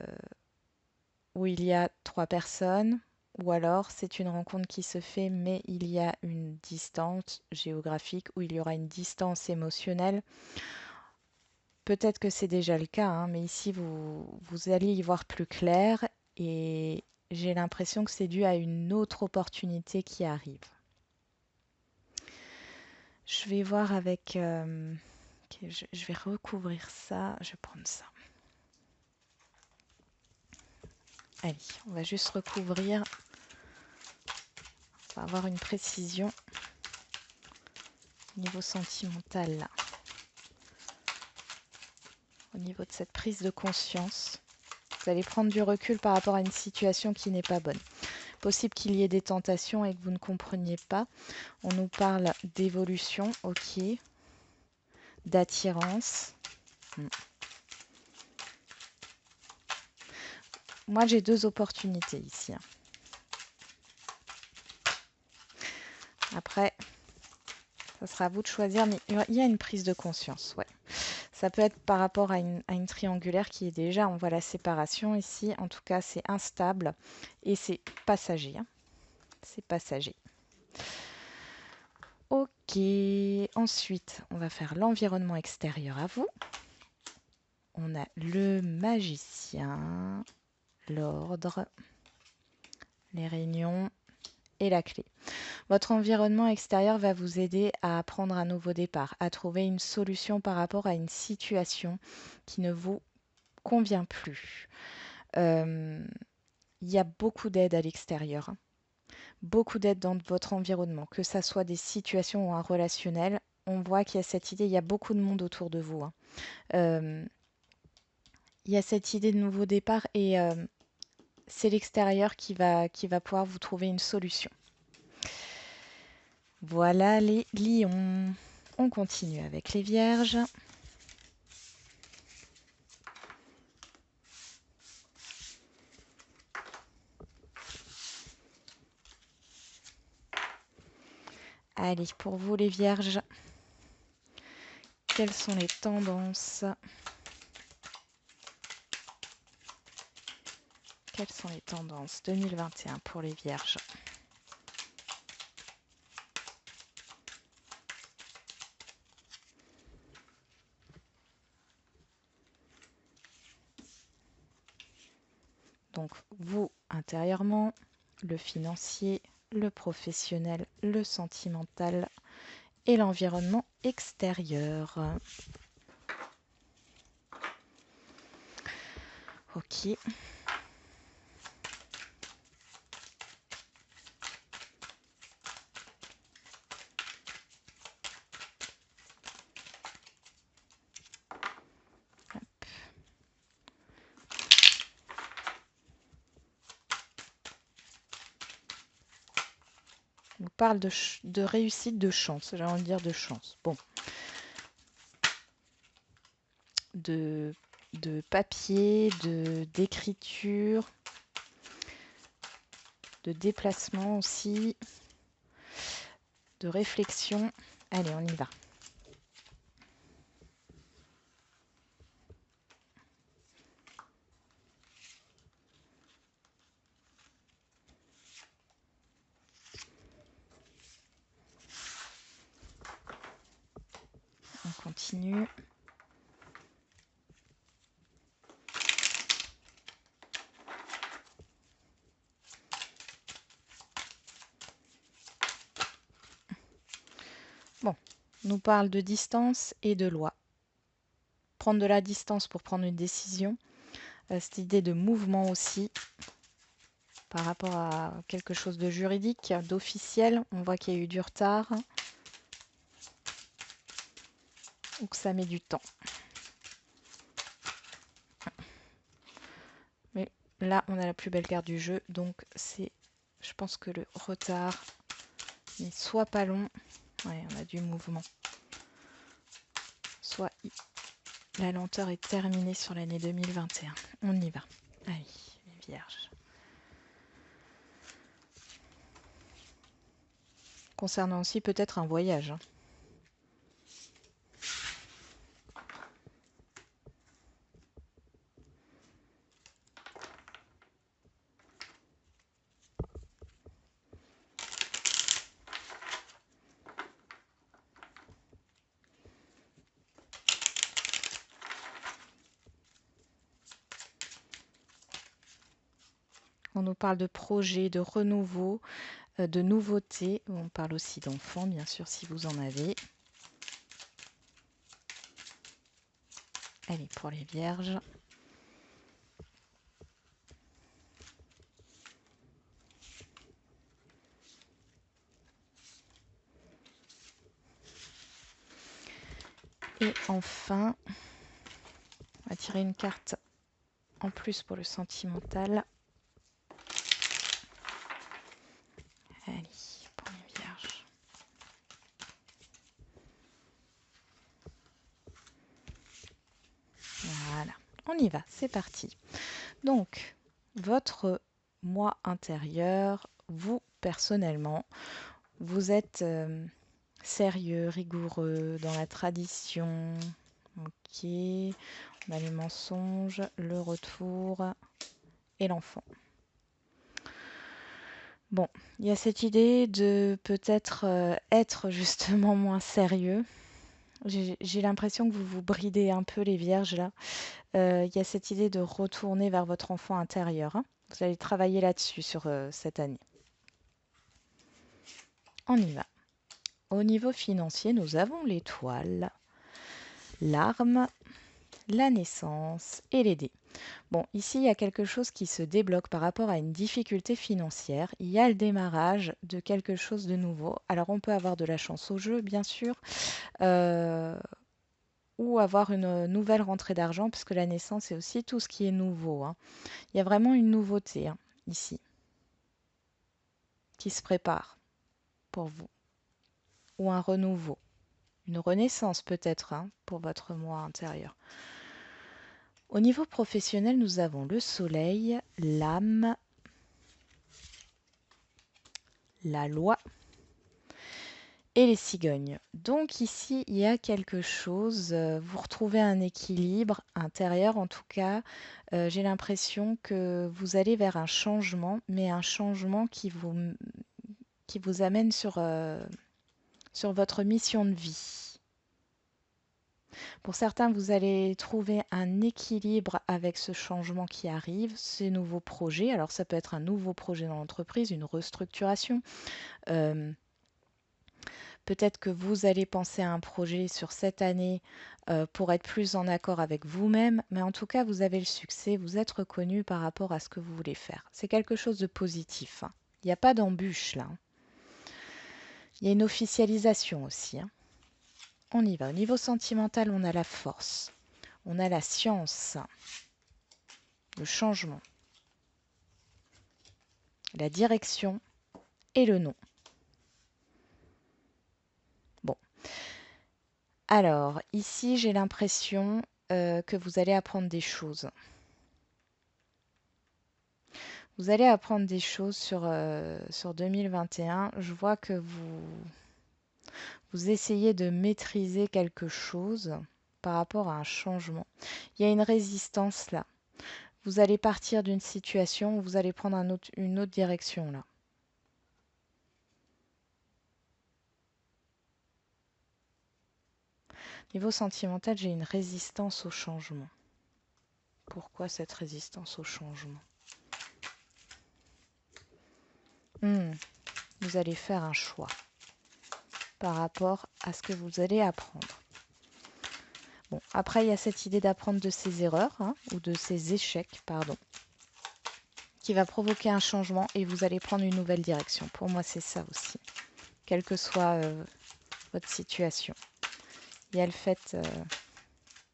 S1: où il y a trois personnes, ou alors c'est une rencontre qui se fait, mais il y a une distance géographique, où il y aura une distance émotionnelle. Peut-être que c'est déjà le cas, hein, mais ici vous allez y voir plus clair et j'ai l'impression que c'est dû à une autre opportunité qui arrive. Je vais voir avec... ok, je vais recouvrir ça. Je vais prendre ça. Allez, on va juste recouvrir. On va avoir une précision au niveau sentimental, là. Au niveau de cette prise de conscience. Vous allez prendre du recul par rapport à une situation qui n'est pas bonne. Possible qu'il y ait des tentations et que vous ne compreniez pas. On nous parle d'évolution, ok. D'attirance. Moi, j'ai deux opportunités ici. Après, ça sera à vous de choisir, mais il y a une prise de conscience, ouais. Ça peut être par rapport à une triangulaire qui est déjà, on voit la séparation ici. En tout cas, c'est instable et c'est passager. C'est passager. Ok, ensuite, on va faire l'environnement extérieur à vous. On a le magicien, l'ordre, les réunions et la clé. Votre environnement extérieur va vous aider à prendre un nouveau départ, à trouver une solution par rapport à une situation qui ne vous convient plus. Il y a beaucoup d'aide à l'extérieur, beaucoup d'aide dans votre environnement, que ça soit des situations ou un relationnel. On voit qu'il y a cette idée, il y a beaucoup de monde autour de vous. Il y a cette idée de nouveau départ et c'est l'extérieur qui va pouvoir vous trouver une solution. Voilà les lions. On continue avec les vierges. Allez, pour vous les vierges, quelles sont les tendances? Quelles sont les tendances 2021 pour les vierges? Donc vous, intérieurement, le financier, le professionnel, le sentimental et l'environnement extérieur. Ok. On parle de réussite, de chance, j'ai envie de dire de chance. Bon. De papier, d'écriture, de déplacement aussi, de réflexion. Allez, on y va. On continue. Bon, on nous parle de distance et de loi. Prendre de la distance pour prendre une décision. Cette idée de mouvement aussi, par rapport à quelque chose de juridique, d'officiel. On voit qu'il y a eu du retard. Ou que ça met du temps. Mais là, on a la plus belle carte du jeu. Donc, c'est, je pense que le retard n'est soit pas long. Ouais, on a du mouvement. Soit la lenteur est terminée sur l'année 2021. On y va. Allez, les vierges. Concernant aussi peut-être un voyage. On nous parle de projet, de renouveau, de nouveautés. On parle aussi d'enfants, bien sûr, si vous en avez. Allez, pour les vierges. Et enfin, on va tirer une carte en plus pour le sentimental. Allez, pour les vierges. Voilà, on y va, c'est parti. Donc, votre moi intérieur, vous personnellement, vous êtes sérieux, rigoureux, dans la tradition. Ok, on a les mensonges, le retour et l'enfant. Bon, il y a cette idée de peut-être être justement moins sérieux. J'ai l'impression que vous vous bridez un peu les vierges là. Il y a cette idée de retourner vers votre enfant intérieur, hein. Vous allez travailler là-dessus sur cette année. On y va. Au niveau financier, nous avons l'étoile, l'arme, la naissance et les dés. Bon, ici, il y a quelque chose qui se débloque par rapport à une difficulté financière. Il y a le démarrage de quelque chose de nouveau. Alors, on peut avoir de la chance au jeu, bien sûr, ou avoir une nouvelle rentrée d'argent, puisque la naissance, c'est aussi tout ce qui est nouveau, hein. Il y a vraiment une nouveauté, hein, ici, qui se prépare pour vous, ou un renouveau, une renaissance peut-être, hein, pour votre moi intérieur. Au niveau professionnel, nous avons le soleil, l'âme, la loi et les cigognes. Donc ici, il y a quelque chose, vous retrouvez un équilibre intérieur en tout cas. J'ai l'impression que vous allez vers un changement, mais un changement qui vous amène sur votre mission de vie. Pour certains, vous allez trouver un équilibre avec ce changement qui arrive, ces nouveaux projets. Alors ça peut être un nouveau projet dans l'entreprise, une restructuration. Peut-être que vous allez penser à un projet sur cette année pour être plus en accord avec vous-même, mais en tout cas, vous avez le succès, vous êtes reconnu par rapport à ce que vous voulez faire. C'est quelque chose de positif, hein. Il n'y a pas d'embûche là, hein. Il y a une officialisation aussi, hein. On y va. Au niveau sentimental, on a la force, on a la science, le changement, la direction et le non. Bon. Alors, ici, j'ai l'impression que vous allez apprendre des choses. Vous allez apprendre des choses sur 2021. Je vois que vous essayez de maîtriser quelque chose par rapport à un changement. Il y a une résistance là. Vous allez partir d'une situation, vous allez prendre une autre direction là. Niveau sentimental, j'ai une résistance au changement. Pourquoi cette résistance au changement? Vous allez faire un choix par rapport à ce que vous allez apprendre. Bon, après, il y a cette idée d'apprendre de ses erreurs, hein, ou de ses échecs, pardon, qui va provoquer un changement et vous allez prendre une nouvelle direction. Pour moi, c'est ça aussi, quelle que soit votre situation. Il y a le fait...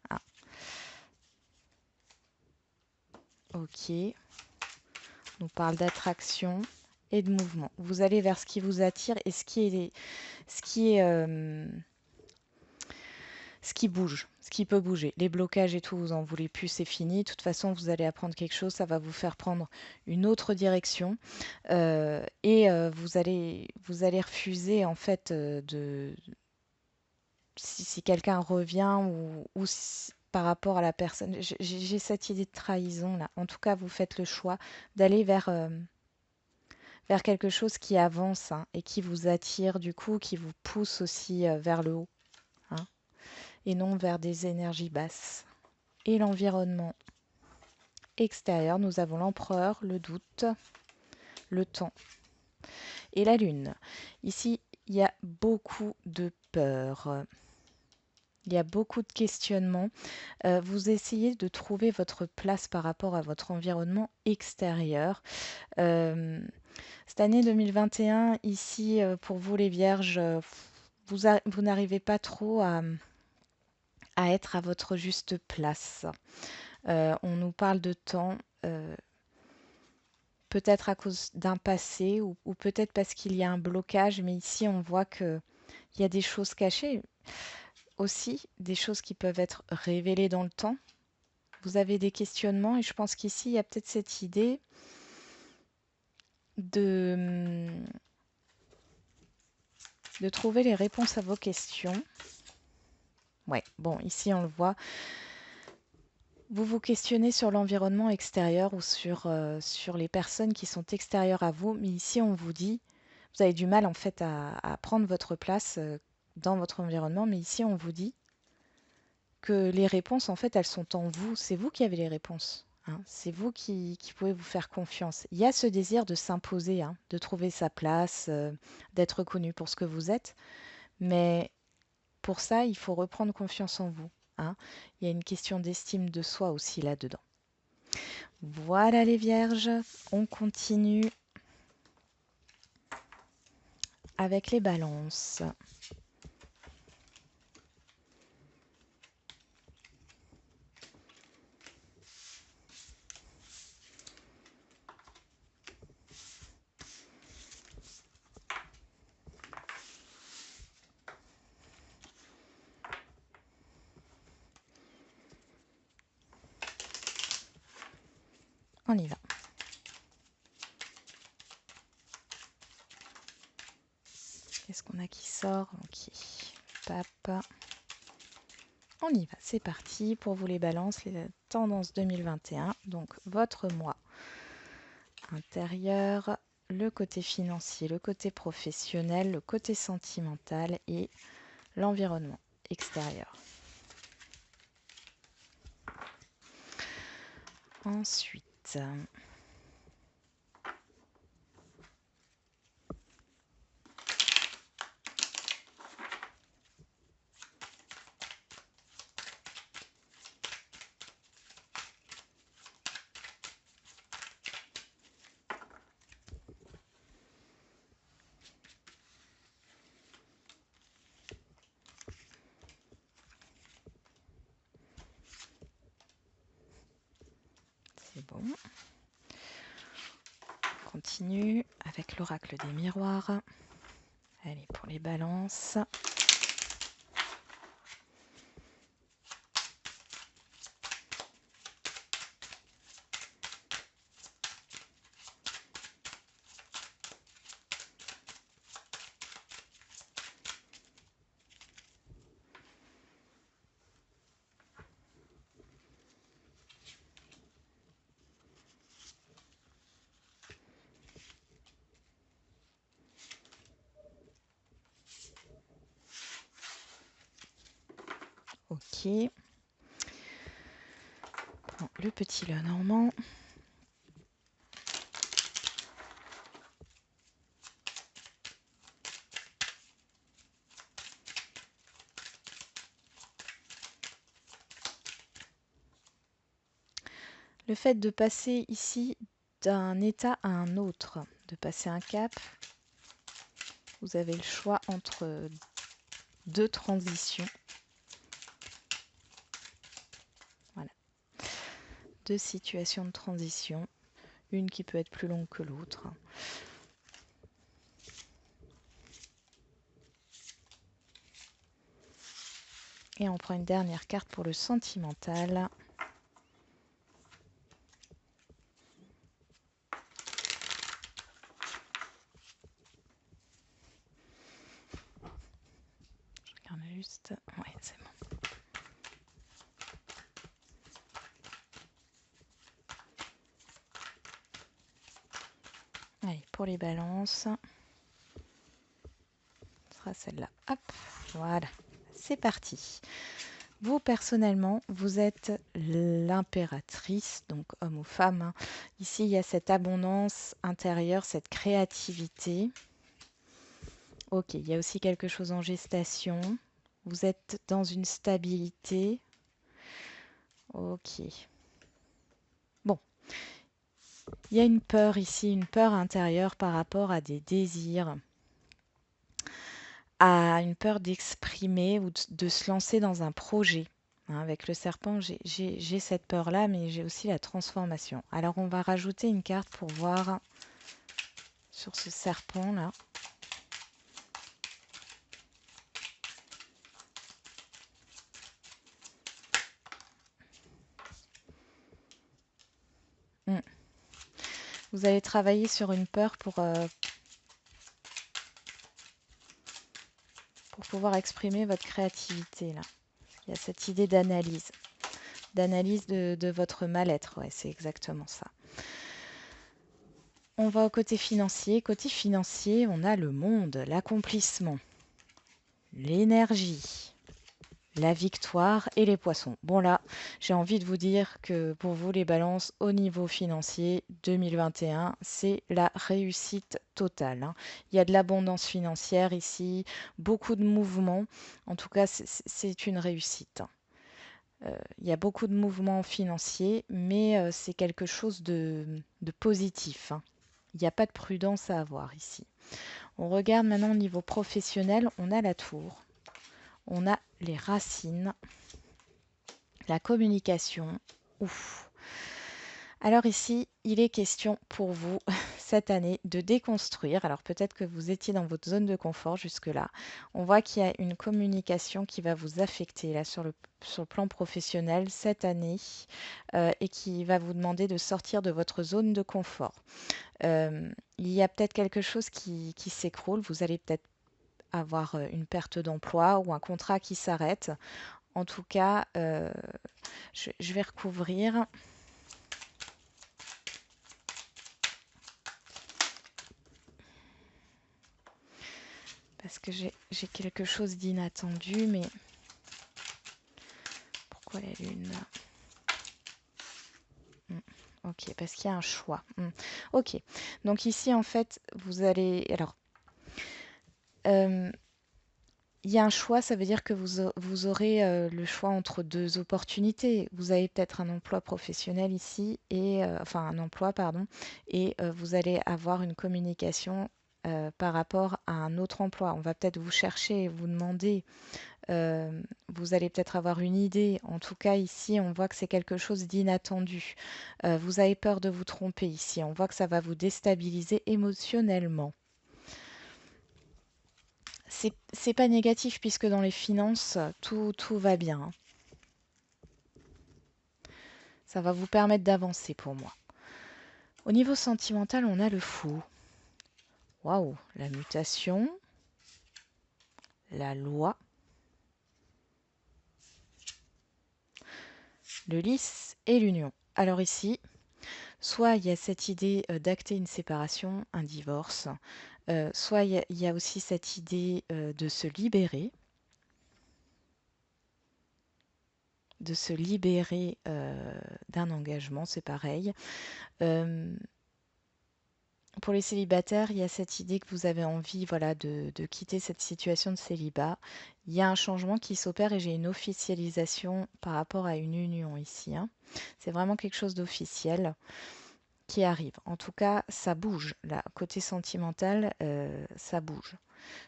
S1: Ah, ok. On nous parle d'attraction et de mouvement. Vous allez vers ce qui vous attire et ce qui bouge, ce qui peut bouger. Les blocages et tout, vous en voulez plus, c'est fini. De toute façon, vous allez apprendre quelque chose, ça va vous faire prendre une autre direction. Vous allez refuser en fait si quelqu'un revient ou par rapport à la personne. J'ai cette idée de trahison là. En tout cas, vous faites le choix d'aller vers quelque chose qui avance, hein, et qui vous attire du coup, qui vous pousse aussi vers le haut, hein, et non vers des énergies basses. Et l'environnement. extérieur, nous avons l'empereur, le doute, le temps et la lune. Ici, il y a beaucoup de peur. Il y a beaucoup de questionnements. Vous essayez de trouver votre place par rapport à votre environnement extérieur. Euh, Cette année 2021, ici, pour vous les vierges, vous n'arrivez pas trop à être à votre juste place. On nous parle de temps, peut-être à cause d'un passé ou peut-être parce qu'il y a un blocage, mais ici on voit qu'il y a des choses cachées, aussi des choses qui peuvent être révélées dans le temps. Vous avez des questionnements et je pense qu'ici il y a peut-être cette idée de, de trouver les réponses à vos questions. Ouais, bon, ici on le voit. Vous vous questionnez sur l'environnement extérieur ou sur les personnes qui sont extérieures à vous, mais ici on vous dit, vous avez du mal en fait à prendre votre place dans votre environnement, mais ici on vous dit que les réponses en fait elles sont en vous, c'est vous qui avez les réponses. Hein. C'est vous qui pouvez vous faire confiance. Il y a ce désir de s'imposer, hein, de trouver sa place, d'être reconnu pour ce que vous êtes, mais pour ça il faut reprendre confiance en vous. Hein. Il y a une question d'estime de soi aussi là-dedans. Voilà les vierges, on continue avec les balances. On y va. Qu'est-ce qu'on a qui sort? Ok. Pape. On y va, c'est parti pour vous les balances, les tendances 2021. Donc votre mois intérieur, le côté financier, le côté professionnel, le côté sentimental et l'environnement extérieur. Ensuite, c'est bon. On continue avec l'oracle des miroirs. Allez, pour les balances. Ok. Bon, le petit Lenormand. Le fait de passer ici d'un état à un autre, de passer un cap, vous avez le choix entre deux transitions. Voilà. Deux situations de transition, une qui peut être plus longue que l'autre. Et on prend une dernière carte pour le sentimental. Je regarde juste. Ouais, c'est bon. Allez, pour les balances, ce sera celle-là. Hop, voilà, c'est parti. Vous, personnellement, vous êtes l'impératrice, donc homme ou femme, hein. Ici, il y a cette abondance intérieure, cette créativité. Ok, il y a aussi quelque chose en gestation. Vous êtes dans une stabilité. Ok. Bon, il y a une peur ici, une peur intérieure par rapport à des désirs, à une peur d'exprimer ou de se lancer dans un projet. Hein, avec le serpent, j'ai cette peur-là, mais j'ai aussi la transformation. Alors, on va rajouter une carte pour voir sur ce serpent-là. Hmm. Vous allez travailler sur une peur pour pouvoir exprimer votre créativité, là. Il y a cette idée d'analyse de votre mal-être. Ouais, c'est exactement ça. On va au côté financier. Côté financier, on a le monde, l'accomplissement, l'énergie, la victoire et les poissons. Bon là, j'ai envie de vous dire que pour vous les balances au niveau financier 2021, c'est la réussite totale, hein. Il y a de l'abondance financière ici, beaucoup de mouvements. En tout cas, c'est une réussite. Il y a beaucoup de mouvements financiers, mais c'est quelque chose de positif, hein. Il n'y a pas de prudence à avoir ici. On regarde maintenant au niveau professionnel, on a la tour, on a les racines, la communication. Ouf. Alors ici, il est question pour vous cette année de déconstruire. Alors peut-être que vous étiez dans votre zone de confort jusque-là. On voit qu'il y a une communication qui va vous affecter là sur le plan professionnel cette année et qui va vous demander de sortir de votre zone de confort. Il y a peut-être quelque chose qui s'écroule. Vous allez peut-être avoir une perte d'emploi ou un contrat qui s'arrête. En tout cas, je vais recouvrir. Parce que j'ai quelque chose d'inattendu, mais pourquoi la lune là? Ok, parce qu'il y a un choix. Ok, donc ici en fait, vous allez... Alors, euh, il y a un choix, ça veut dire que vous aurez le choix entre deux opportunités. Vous avez peut-être un emploi professionnel ici, et, enfin un emploi, pardon, et vous allez avoir une communication par rapport à un autre emploi. On va peut-être vous chercher et vous demander, vous allez peut-être avoir une idée. En tout cas, ici, on voit que c'est quelque chose d'inattendu. Vous avez peur de vous tromper ici. On voit que ça va vous déstabiliser émotionnellement. C'est pas négatif puisque dans les finances, tout va bien, hein. Ça va vous permettre d'avancer pour moi. Au niveau sentimental, on a le fou. Waouh, la mutation, la loi, le lys et l'union. Alors ici, soit il y a cette idée d'acter une séparation, un divorce, soit il y a aussi cette idée de se libérer, d'un engagement, c'est pareil. Euh, pour les célibataires, il y a cette idée que vous avez envie, voilà, de quitter cette situation de célibat. Il y a un changement qui s'opère et j'ai une officialisation par rapport à une union ici, hein. C'est vraiment quelque chose d'officiel qui arrive. En tout cas, ça bouge. Là, côté sentimental, ça bouge.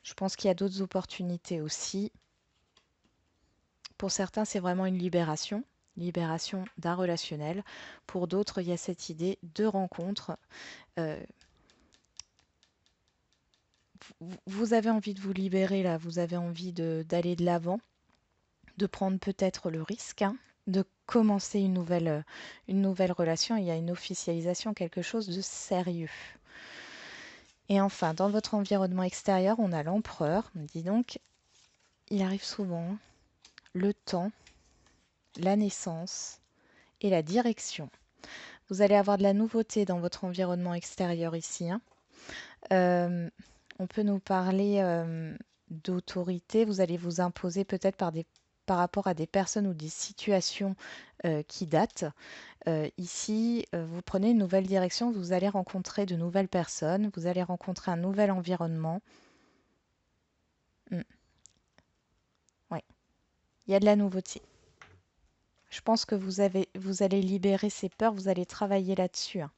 S1: Je pense qu'il y a d'autres opportunités aussi. Pour certains, c'est vraiment une libération d'un relationnel. Pour d'autres, il y a cette idée de rencontre. Euh, vous avez envie de vous libérer là, vous avez envie d'aller de l'avant, de prendre peut-être le risque, hein, de commencer une nouvelle relation. Il y a une officialisation, quelque chose de sérieux. Et enfin, dans votre environnement extérieur, on a l'empereur. Dis donc, il arrive souvent, hein, le temps, la naissance et la direction. Vous allez avoir de la nouveauté dans votre environnement extérieur ici, hein. Euh, on peut nous parler d'autorité. Vous allez vous imposer peut-être par des par rapport à des personnes ou des situations qui datent. Ici, vous prenez une nouvelle direction, vous allez rencontrer de nouvelles personnes, vous allez rencontrer un nouvel environnement. Oui, il y a de la nouveauté. Je pense que vous allez libérer ces peurs, vous allez travailler là-dessus, hein.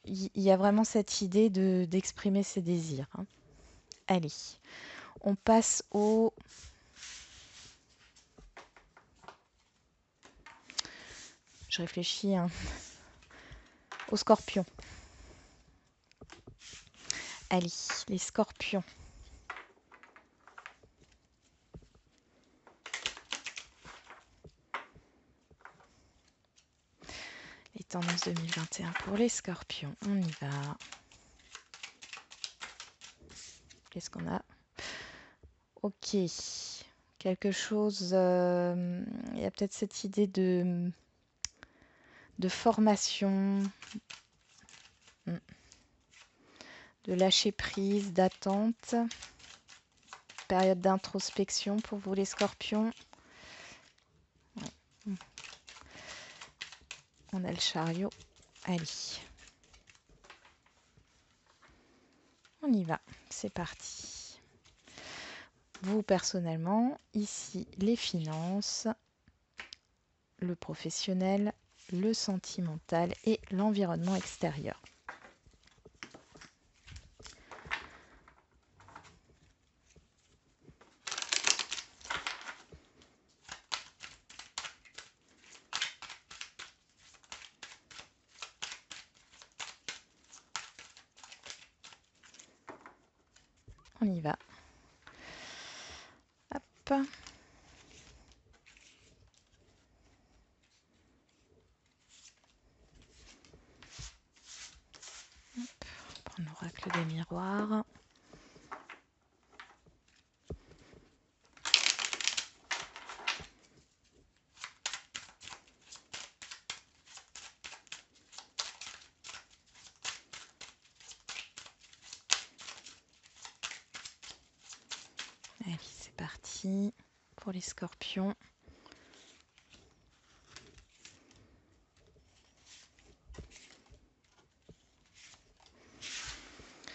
S1: Il y a vraiment cette idée d'exprimer ses désirs, hein. Allez, on passe je réfléchis, hein, aux scorpions. Allez, les scorpions. Les tendances 2021 pour les scorpions. On y va. Qu'est-ce qu'on a? Ok. Quelque chose... il y a peut-être cette idée de formation, de lâcher prise, d'attente. Période d'introspection pour vous les scorpions. Ouais. On a le chariot. Allez. On y va. C'est parti. Vous personnellement, ici les finances, le professionnel, le sentimental et l'environnement extérieur. On y va. Hop. On prend l'oracle des miroirs. Allez, c'est parti pour les scorpions.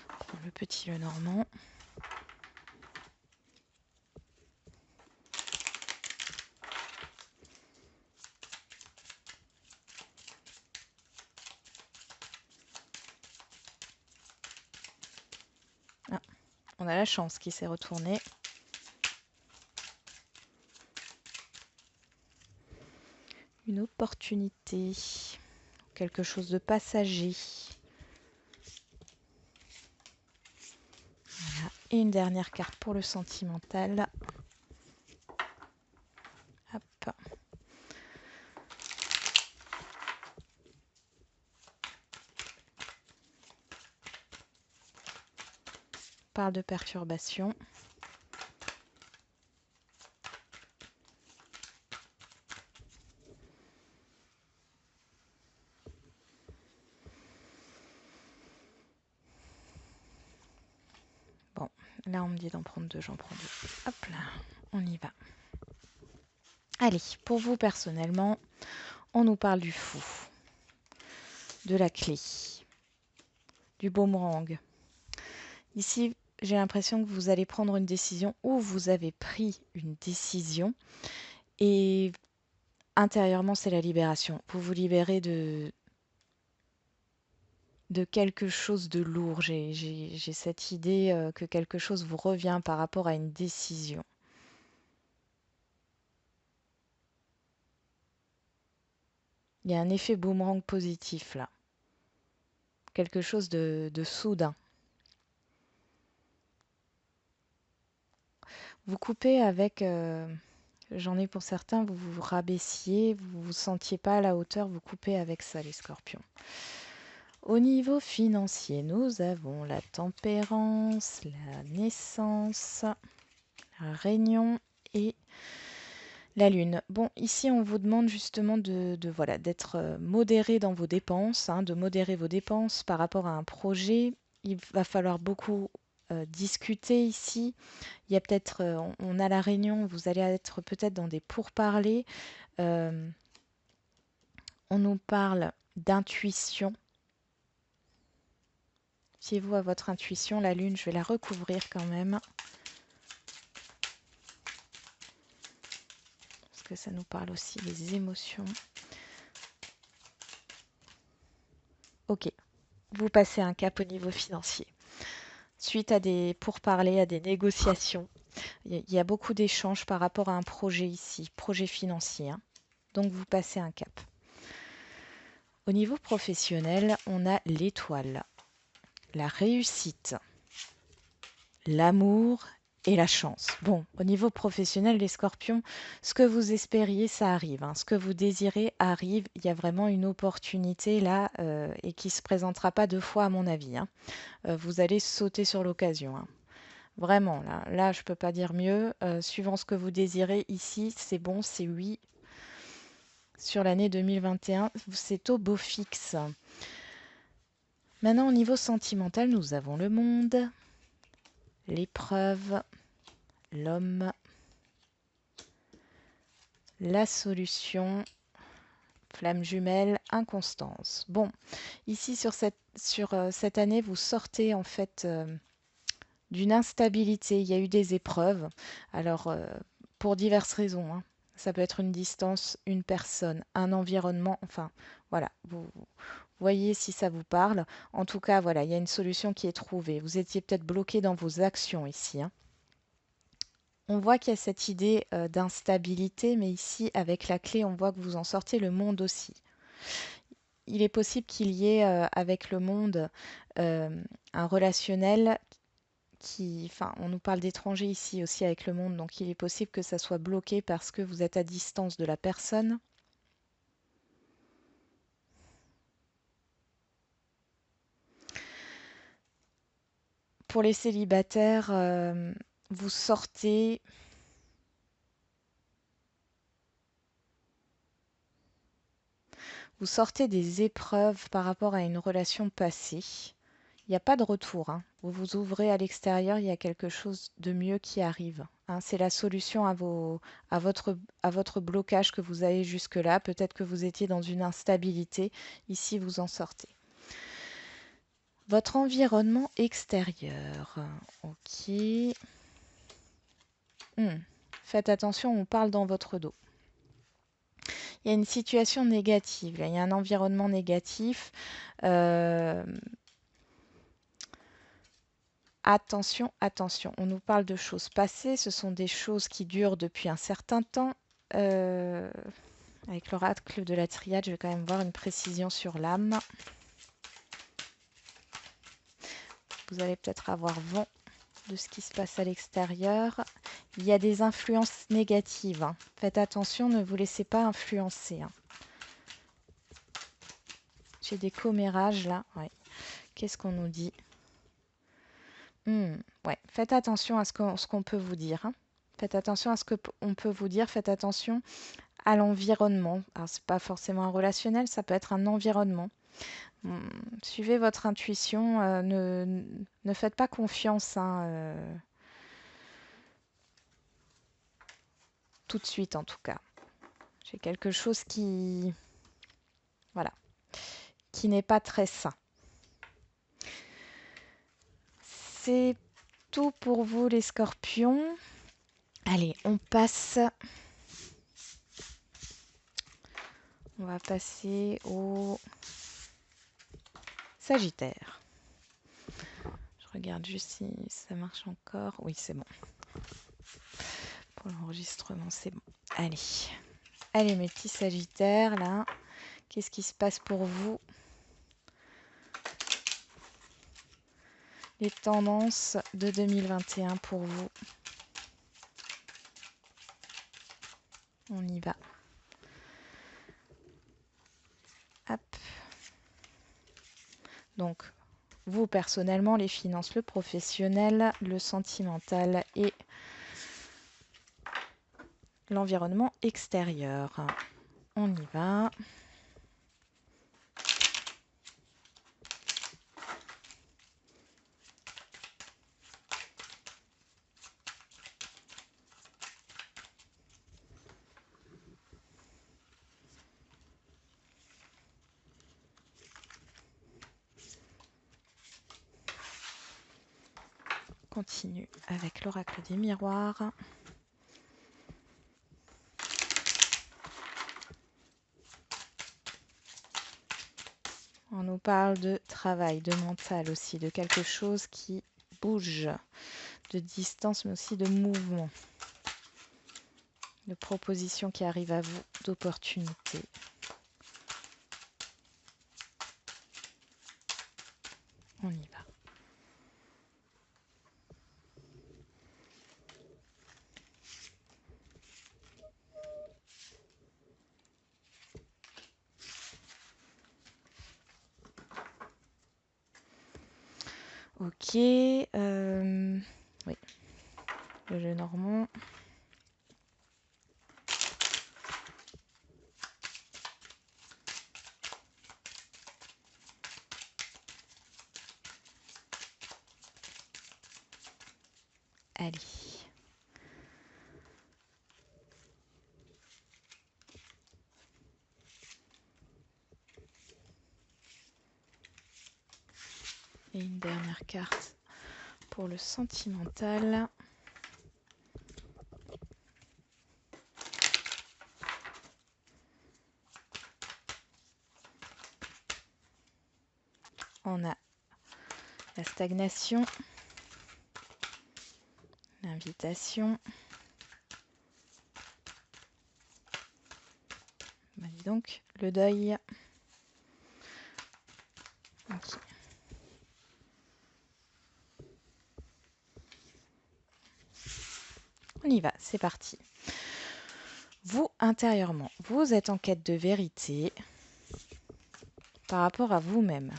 S1: On prend le petit Lenormand. Ah, on a la chance qui s'est retournée. Une opportunité, quelque chose de passager. Voilà. Et une dernière carte pour le sentimental. Hop. Parle de perturbation. Bon, là on me dit d'en prendre deux, j'en prends deux. Hop là, on y va. Allez, pour vous personnellement, on nous parle du fou, de la clé, du boomerang. Ici, j'ai l'impression que vous allez prendre une décision ou vous avez pris une décision et intérieurement, c'est la libération. Vous vous libérez de quelque chose de lourd. J'ai cette idée que quelque chose vous revient par rapport à une décision. Il y a un effet boomerang positif là. Quelque chose de soudain. Vous coupez avec... j'en ai pour certains, vous vous rabaissiez, vous vous sentiez pas à la hauteur, vous coupez avec ça les scorpions. Au niveau financier, nous avons la tempérance, la naissance, la réunion et la lune. Bon, ici, on vous demande justement voilà, d'être modéré dans vos dépenses, hein, de modérer vos dépenses par rapport à un projet. Il va falloir beaucoup discuter ici. Il y a peut-être, on a la réunion, vous allez être peut-être dans des pourparlers. Euh, on nous parle d'intuition. Fiez-vous à votre intuition. La lune, je vais la recouvrir quand même. Parce que ça nous parle aussi des émotions. Ok, vous passez un cap au niveau financier. Suite à des pourparlers, à des négociations, il y a beaucoup d'échanges par rapport à un projet ici, projet financier, hein. Donc vous passez un cap. Au niveau professionnel, on a l'étoile, la réussite, l'amour et la chance. Bon, au niveau professionnel, les scorpions, ce que vous espériez, ça arrive, hein. Ce que vous désirez arrive. Il y a vraiment une opportunité là et qui ne se présentera pas deux fois à mon avis, hein. Vous allez sauter sur l'occasion, hein. Vraiment, là, je ne peux pas dire mieux. Suivant ce que vous désirez, ici, c'est bon, c'est oui. Sur l'année 2021, c'est au beau fixe. Maintenant, au niveau sentimental, nous avons le monde, l'épreuve, l'homme, la solution, flamme jumelle, inconstance. Bon, ici, sur cette année, vous sortez en fait d'une instabilité. Il y a eu des épreuves. Alors, pour diverses raisons, hein. Ça peut être une distance, une personne, un environnement, enfin, voilà. Vous voyez si ça vous parle. En tout cas, voilà, il y a une solution qui est trouvée. Vous étiez peut-être bloqué dans vos actions ici, hein. On voit qu'il y a cette idée d'instabilité, mais ici, avec la clé, on voit que vous en sortez le monde aussi. Il est possible qu'il y ait avec le monde un relationnel enfin, on nous parle d'étrangers ici aussi avec le monde, donc il est possible que ça soit bloqué parce que vous êtes à distance de la personne. Pour les célibataires, vous sortez des épreuves par rapport à une relation passée. Il n'y a pas de retour, hein. Vous vous ouvrez à l'extérieur, il y a quelque chose de mieux qui arrive, hein. C'est la solution à votre blocage que vous avez jusque-là. Peut-être que vous étiez dans une instabilité. Ici, vous en sortez. Votre environnement extérieur. Ok. Faites attention, on parle dans votre dos. Il y a une situation négative, là. Il y a un environnement négatif. Attention, attention. On nous parle de choses passées. Ce sont des choses qui durent depuis un certain temps. Avec l'oracle de la triade, je vais quand même voir une précision sur l'âme. Vous allez peut-être avoir vent de ce qui se passe à l'extérieur. Il y a des influences négatives, hein. Faites attention, ne vous laissez pas influencer, hein. J'ai des commérages là. Ouais. Qu'est-ce qu'on nous dit? Ouais. Faites attention à ce qu'on peut vous dire, hein. Faites attention à ce qu'on peut vous dire. Faites attention à l'environnement. Alors, c'est pas forcément un relationnel, ça peut être un environnement. Suivez votre intuition. Ne faites pas confiance, hein, tout de suite en tout cas. J'ai quelque chose qui, voilà, qui n'est pas très sain. C'est tout pour vous les scorpions. Allez, on passe. On va passer au Sagittaire. Je regarde juste si ça marche encore. Oui, c'est bon. Pour l'enregistrement, c'est bon. Allez. Allez, mes petits Sagittaires, là. Qu'est-ce qui se passe pour vous? Les tendances de 2021 pour vous. On y va. Hop. Donc, vous personnellement, les finances, le professionnel, le sentimental et l'environnement extérieur. On y va. continue avec l'oracle des miroirs. On nous parle de travail, de mental aussi, de quelque chose qui bouge, de distance mais aussi de mouvement, de propositions qui arrivent à vous, d'opportunités. On y va. Ok, oui, le jeu normand. Allez. Et une dernière carte pour le sentimental. On a la stagnation, l'invitation. Bah, dis donc, le deuil. Okay. On y va, c'est parti. Vous, intérieurement, vous êtes en quête de vérité par rapport à vous-même.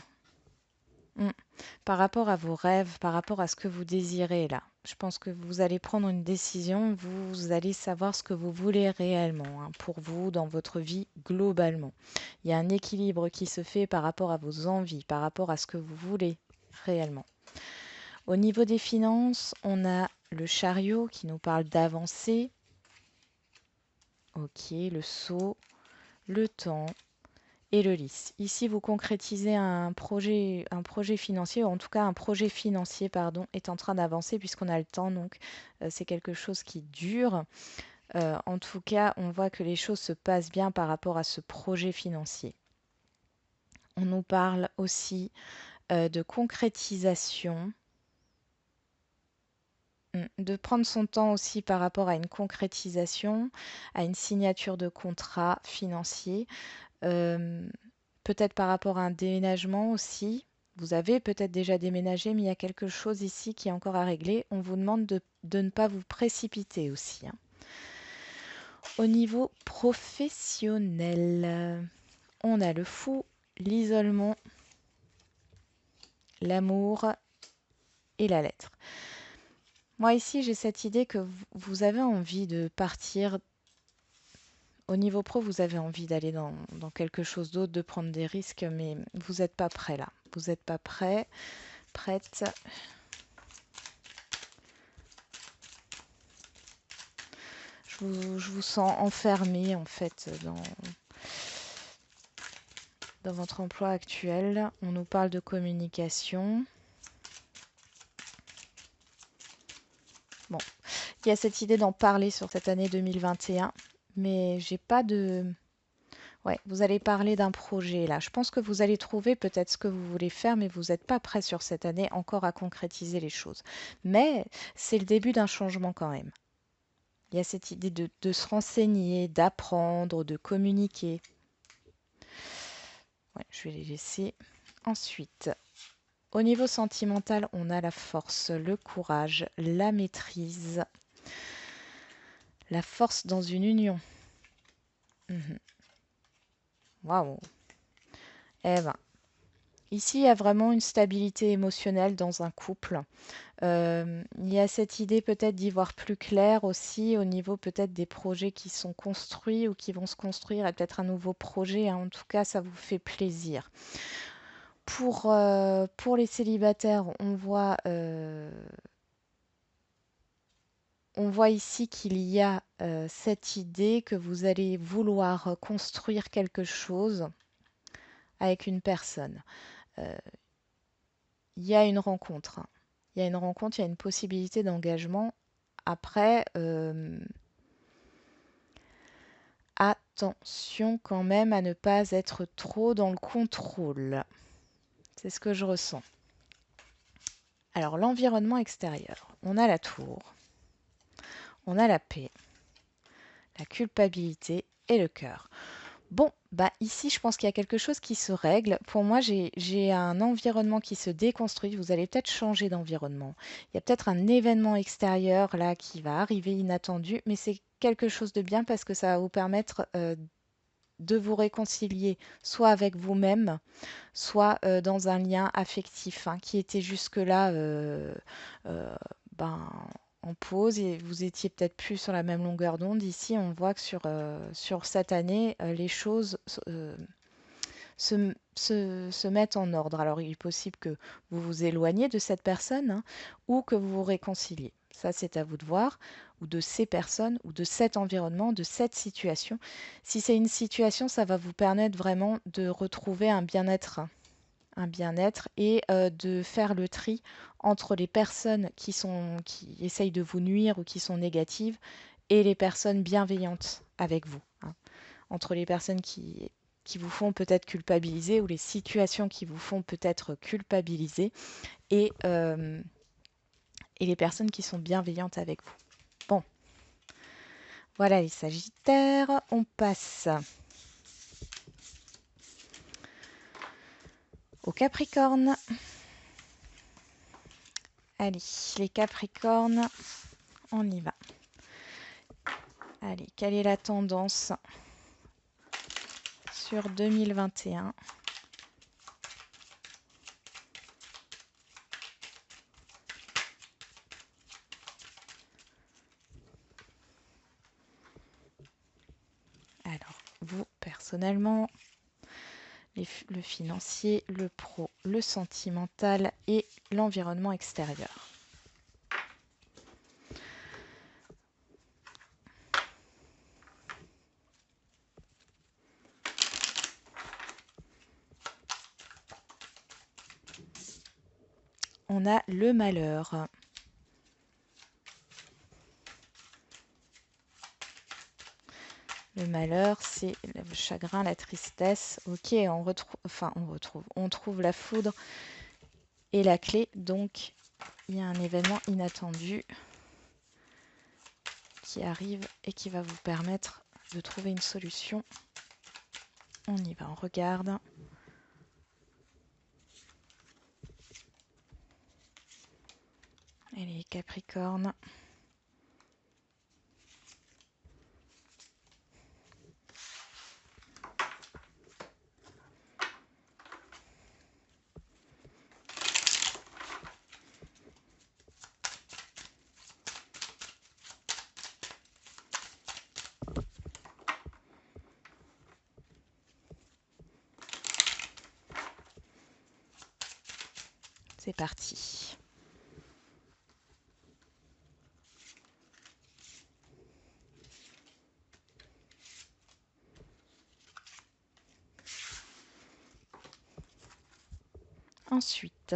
S1: Par rapport à vos rêves, par rapport à ce que vous désirez là. Je pense que vous allez prendre une décision, vous allez savoir ce que vous voulez réellement pour vous dans votre vie globalement. Il y a un équilibre qui se fait par rapport à vos envies, par rapport à ce que vous voulez réellement. Au niveau des finances, on a le chariot qui nous parle d'avancer. Ok, le sceau, le temps, et le lys. Ici, vous concrétisez un projet financier, ou en tout cas un projet financier, pardon, est en train d'avancer puisqu'on a le temps, donc c'est quelque chose qui dure. En tout cas, on voit que les choses se passent bien par rapport à ce projet financier. On nous parle aussi de concrétisation, de prendre son temps aussi par rapport à une concrétisation, à une signature de contrat financier. Peut-être par rapport à un déménagement aussi. Vous avez peut-être déjà déménagé, mais il y a quelque chose ici qui est encore à régler. On vous demande de ne pas vous précipiter aussi. Au niveau professionnel, on a le fou, l'isolement, l'amour et la lettre. Moi ici, j'ai cette idée que vous avez envie de partir. Au niveau pro, vous avez envie d'aller dans quelque chose d'autre, de prendre des risques, mais vous n'êtes pas prêt là. Vous n'êtes pas prêt, prête. Je vous sens enfermé en fait dans votre emploi actuel. On nous parle de communication. Bon, il y a cette idée d'en parler sur cette année 2021, mais j'ai pas de... Ouais, vous allez parler d'un projet là. Je pense que vous allez trouver peut-être ce que vous voulez faire, mais vous n'êtes pas prêt sur cette année encore à concrétiser les choses. Mais c'est le début d'un changement quand même. Il y a cette idée de se renseigner, d'apprendre, de communiquer. Ouais, je vais les laisser. Ensuite, au niveau sentimental, on a la force, le courage, la maîtrise, la force dans une union. Waouh! Eh ben, ici, il y a vraiment une stabilité émotionnelle dans un couple. Il y a cette idée peut-être d'y voir plus clair aussi au niveau peut-être des projets qui sont construits ou qui vont se construire et peut-être un nouveau projet. En tout cas, ça vous fait plaisir. Pour les célibataires, on voit ici qu'il y a cette idée que vous allez vouloir construire quelque chose avec une personne. Il y a une rencontre. Il y a une rencontre, il y a une possibilité d'engagement. Après, attention quand même à ne pas être trop dans le contrôle. C'est ce que je ressens. Alors, l'environnement extérieur. On a la tour, on a la paix, la culpabilité et le cœur. Bon, bah ici, je pense qu'il y a quelque chose qui se règle. Pour moi, j'ai un environnement qui se déconstruit. Vous allez peut-être changer d'environnement. Il y a peut-être un événement extérieur là qui va arriver inattendu, mais c'est quelque chose de bien parce que ça va vous permettre de vous réconcilier soit avec vous-même, soit dans un lien affectif hein, qui était jusque-là euh, ben, en pause et vous étiez peut-être plus sur la même longueur d'onde. Ici, on voit que sur cette année, les choses se mettent en ordre. Alors, il est possible que vous vous éloigniez de cette personne hein, ou que vous vous réconciliez. Ça, c'est à vous de voir, ou de ces personnes, ou de cet environnement, de cette situation. Si c'est une situation, ça va vous permettre vraiment de retrouver un bien-être et de faire le tri entre les personnes qui essayent de vous nuire ou qui sont négatives et les personnes bienveillantes avec vous, hein. Entre les personnes qui vous font peut-être culpabiliser ou les situations qui vous font peut-être culpabiliser et les personnes qui sont bienveillantes avec vous. Bon, voilà les Sagittaires. On passe au Capricorne. Allez, les Capricornes, on y va. Allez, quelle est la tendance sur 2021? Alors, vous, personnellement, le financier, le pro, le sentimental et l'environnement extérieur. On a le malheur. Le malheur, c'est le chagrin, la tristesse. Ok, on trouve la foudre et la clé. Donc, il y a un événement inattendu qui arrive et qui va vous permettre de trouver une solution. On y va, on regarde. Et les Capricornes. C'est parti. Ensuite,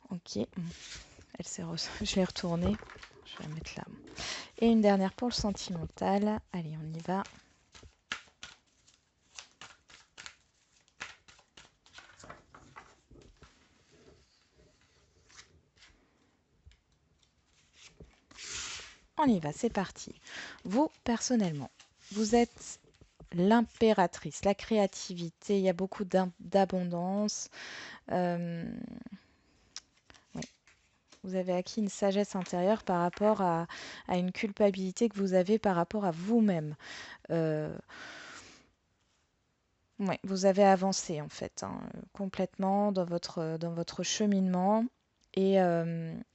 S1: ok, je l'ai retournée. Je vais la mettre là. Et une dernière pour le sentimental. Allez, on y va. On y va, c'est parti. Vous, personnellement, vous êtes l'impératrice, la créativité, il y a beaucoup d'abondance. Euh, oui. Vous avez acquis une sagesse intérieure par rapport à une culpabilité que vous avez par rapport à vous-même. Ouais, vous avez avancé en fait, hein, complètement dans votre cheminement. Et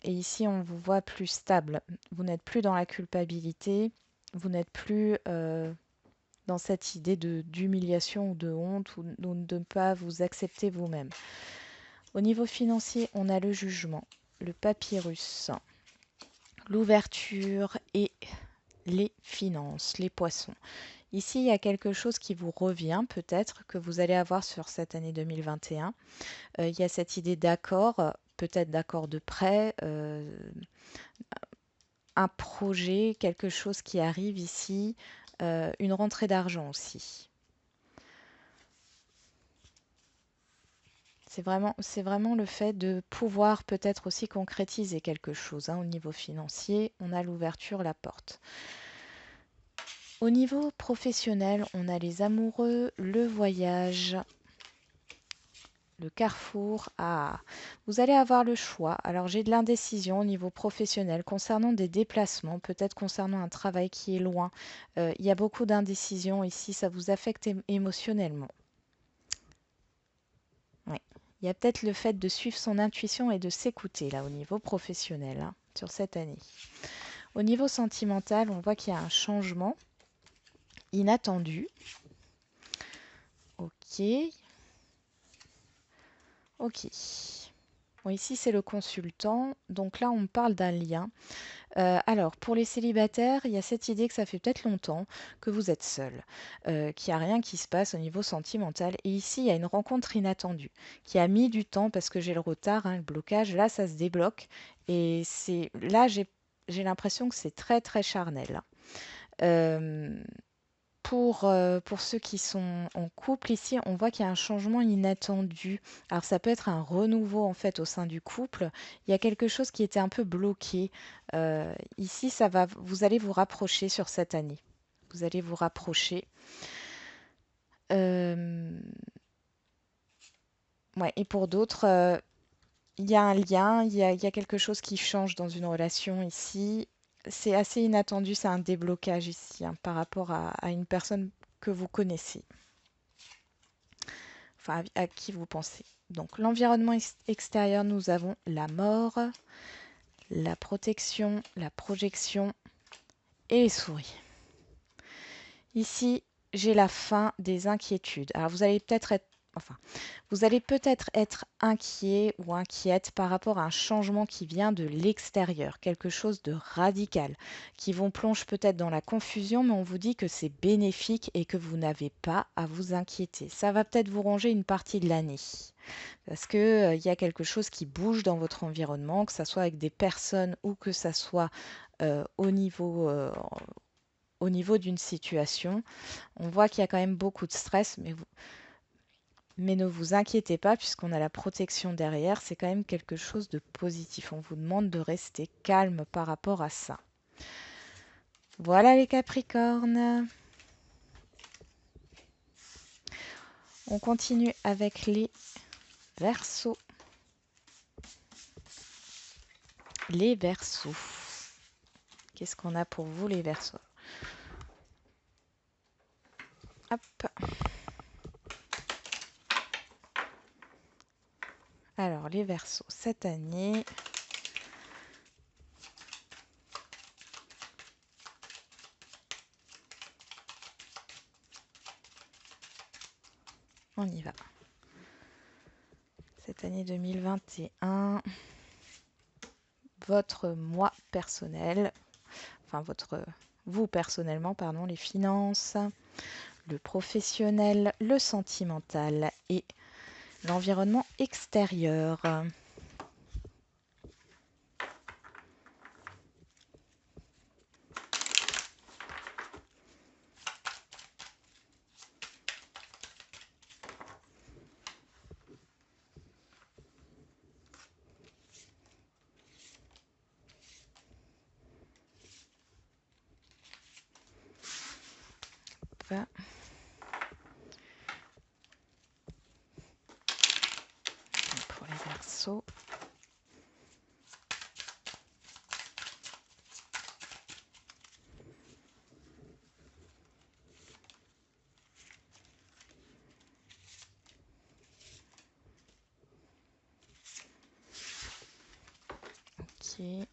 S1: ici, on vous voit plus stable. Vous n'êtes plus dans la culpabilité, vous n'êtes plus dans cette idée d'humiliation ou de honte ou de ne pas vous accepter vous-même. Au niveau financier, on a le jugement, le papyrus, l'ouverture et les finances, les poissons. Ici, il y a quelque chose qui vous revient peut-être, que vous allez avoir sur cette année 2021. Il y a cette idée d'accord, peut-être d'accord de prêt, un projet, quelque chose qui arrive ici, une rentrée d'argent aussi. C'est vraiment le fait de pouvoir peut-être aussi concrétiser quelque chose hein, au niveau financier. On a l'ouverture, la porte. Au niveau professionnel, on a les amoureux, le voyage, le carrefour. Ah, vous allez avoir le choix. Alors j'ai de l'indécision au niveau professionnel concernant des déplacements, peut-être concernant un travail qui est loin. Il y a beaucoup d'indécision ici, ça vous affecte émotionnellement. Oui. Il y a peut-être le fait de suivre son intuition et de s'écouter là au niveau professionnel hein, sur cette année. Au niveau sentimental, on voit qu'il y a un changement inattendu. Ok. Ok. Bon, ici, c'est le consultant. Donc là, on me parle d'un lien. Alors, pour les célibataires, il y a cette idée que ça fait peut-être longtemps que vous êtes seul, qu'il n'y a rien qui se passe au niveau sentimental. Et ici, il y a une rencontre inattendue qui a mis du temps parce que j'ai le retard, hein, le blocage. Là, ça se débloque. Et là, j'ai l'impression que c'est très, très charnel. Euh, pour ceux qui sont en couple, ici, on voit qu'il y a un changement inattendu. Alors, ça peut être un renouveau en fait au sein du couple. Il y a quelque chose qui était un peu bloqué. Ici, vous allez vous rapprocher sur cette année. Vous allez vous rapprocher. Euh, ouais, et pour d'autres, il y a un lien, il y a quelque chose qui change dans une relation ici. C'est assez inattendu, c'est un déblocage ici hein, par rapport à une personne que vous connaissez. Enfin à qui vous pensez. Donc l'environnement extérieur, nous avons la mort, la protection, la projection et les souris. Ici, j'ai la fin des inquiétudes. Alors vous allez peut-être être inquiet ou inquiète par rapport à un changement qui vient de l'extérieur, quelque chose de radical, qui vous plonge peut-être dans la confusion, mais on vous dit que c'est bénéfique et que vous n'avez pas à vous inquiéter. Ça va peut-être vous ronger une partie de l'année. Parce que, il y a quelque chose qui bouge dans votre environnement, que ça soit avec des personnes ou que ça soit euh, au niveau, euh, au niveau d'une situation. On voit qu'il y a quand même beaucoup de stress, mais ne vous inquiétez pas puisqu'on a la protection derrière. C'est quand même quelque chose de positif. On vous demande de rester calme par rapport à ça. Voilà les Capricornes. On continue avec les Verseaux. Les Verseaux. Qu'est-ce qu'on a pour vous les Verseaux? Hop. Alors, les Verseaux, cette année, on y va. Cette année 2021, votre moi personnel, enfin vous personnellement, pardon, les finances, le professionnel, le sentimental et l'environnement extérieur. Pour les Verseaux. Ok.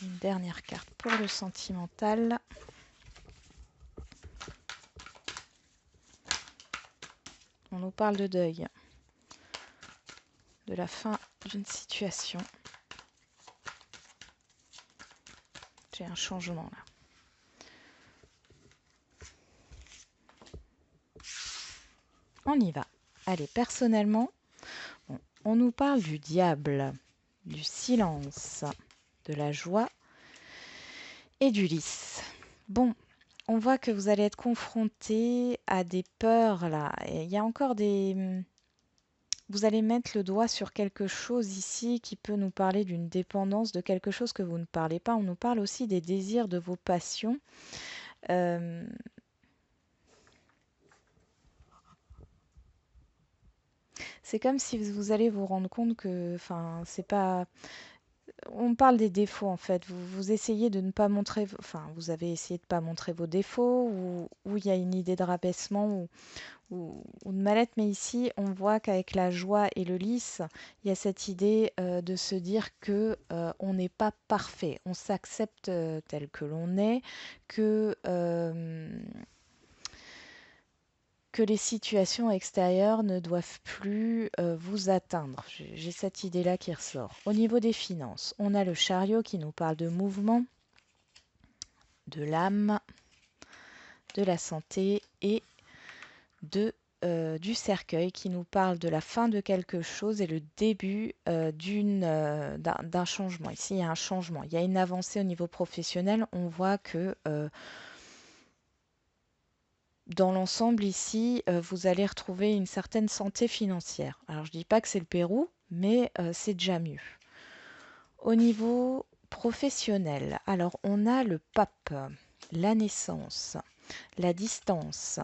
S1: Une dernière carte pour le sentimental. On nous parle de deuil, de la fin d'une situation. J'ai un changement là. On y va. Allez, personnellement, on nous parle du diable, du silence, de la joie et du lys. Bon, on voit que vous allez être confronté à des peurs là. Et il y a encore des... Vous allez mettre le doigt sur quelque chose ici qui peut nous parler d'une dépendance, de quelque chose que vous ne parlez pas. On nous parle aussi des désirs, de vos passions. C'est comme si vous allez vous rendre compte que, enfin, c'est pas. On parle des défauts en fait. Vous essayez de ne pas montrer, enfin, vous avez essayé de ne pas montrer vos défauts ou il y a une idée de rabaissement ou de mal-être. Mais ici, on voit qu'avec la joie et le lys, il y a cette idée de se dire que on n'est pas parfait. On s'accepte tel que l'on est, que les situations extérieures ne doivent plus vous atteindre. J'ai cette idée-là qui ressort. Au niveau des finances, on a le chariot qui nous parle de mouvement, de l'âme, de la santé et du cercueil qui nous parle de la fin de quelque chose et le début d'un changement. Ici, il y a un changement. Il y a une avancée au niveau professionnel. On voit que dans l'ensemble, ici, vous allez retrouver une certaine santé financière. Alors, je ne dis pas que c'est le Pérou, mais c'est déjà mieux. Au niveau professionnel, alors on a le pape, la naissance, la distance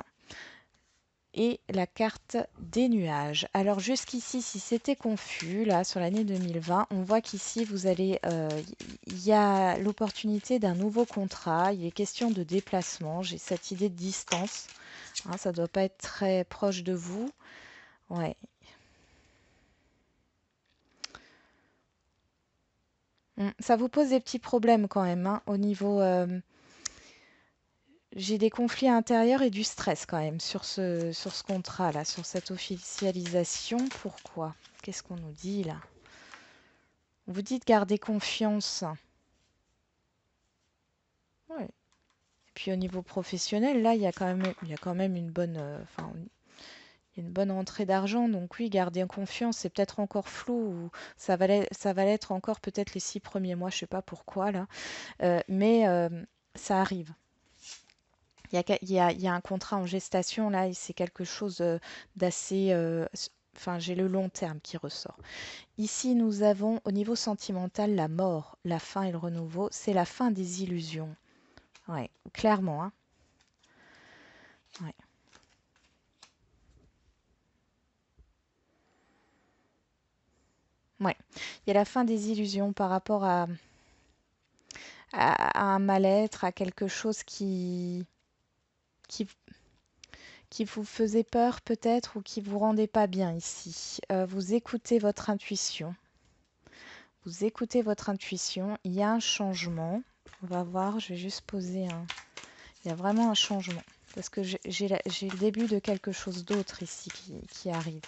S1: et la carte des nuages. Alors jusqu'ici, si c'était confus, là, sur l'année 2020, on voit qu'ici, il y a l'opportunité d'un nouveau contrat, il est question de déplacement, j'ai cette idée de distance. Hein, ça ne doit pas être très proche de vous. Ouais. Ça vous pose des petits problèmes quand même hein, au niveau. J'ai des conflits intérieurs et du stress quand même sur ce contrat-là, sur cette officialisation. Pourquoi? Qu'est-ce qu'on nous dit là? On vous dit de garder confiance. Ouais. Et puis au niveau professionnel, là, il y a quand même une bonne, enfin, une bonne rentrée d'argent. Donc oui, garder confiance, c'est peut-être encore flou ou ça va l'être encore peut-être les 6 premiers mois, je sais pas pourquoi là. Mais ça arrive. Il y a un contrat en gestation là et c'est quelque chose d'assez... Enfin, j'ai le long terme qui ressort. Ici, nous avons au niveau sentimental la mort, la fin et le renouveau. C'est la fin des illusions. Ouais, clairement. Hein. Ouais. Ouais. Il y a la fin des illusions par rapport à un mal-être, à quelque chose qui, qui vous faisait peur peut-être ou qui vous rendait pas bien ici. Vous écoutez votre intuition. Vous écoutez votre intuition. Il y a un changement. On va voir, je vais juste poser un... Il y a vraiment un changement. Parce que j'ai le début de quelque chose d'autre ici qui arrive.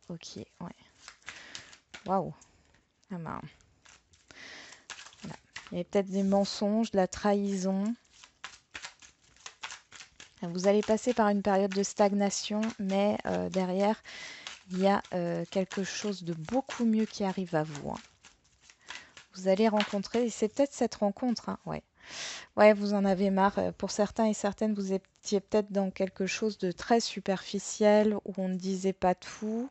S1: Ok, ouais. Waouh. Ah ben, voilà. Il y a peut-être des mensonges, de la trahison. Vous allez passer par une période de stagnation, mais derrière, il y a quelque chose de beaucoup mieux qui arrive à vous. Hein. Vous allez rencontrer, et c'est peut-être cette rencontre, hein, ouais. Ouais, vous en avez marre. Pour certains et certaines, vous étiez peut-être dans quelque chose de très superficiel où on ne disait pas tout.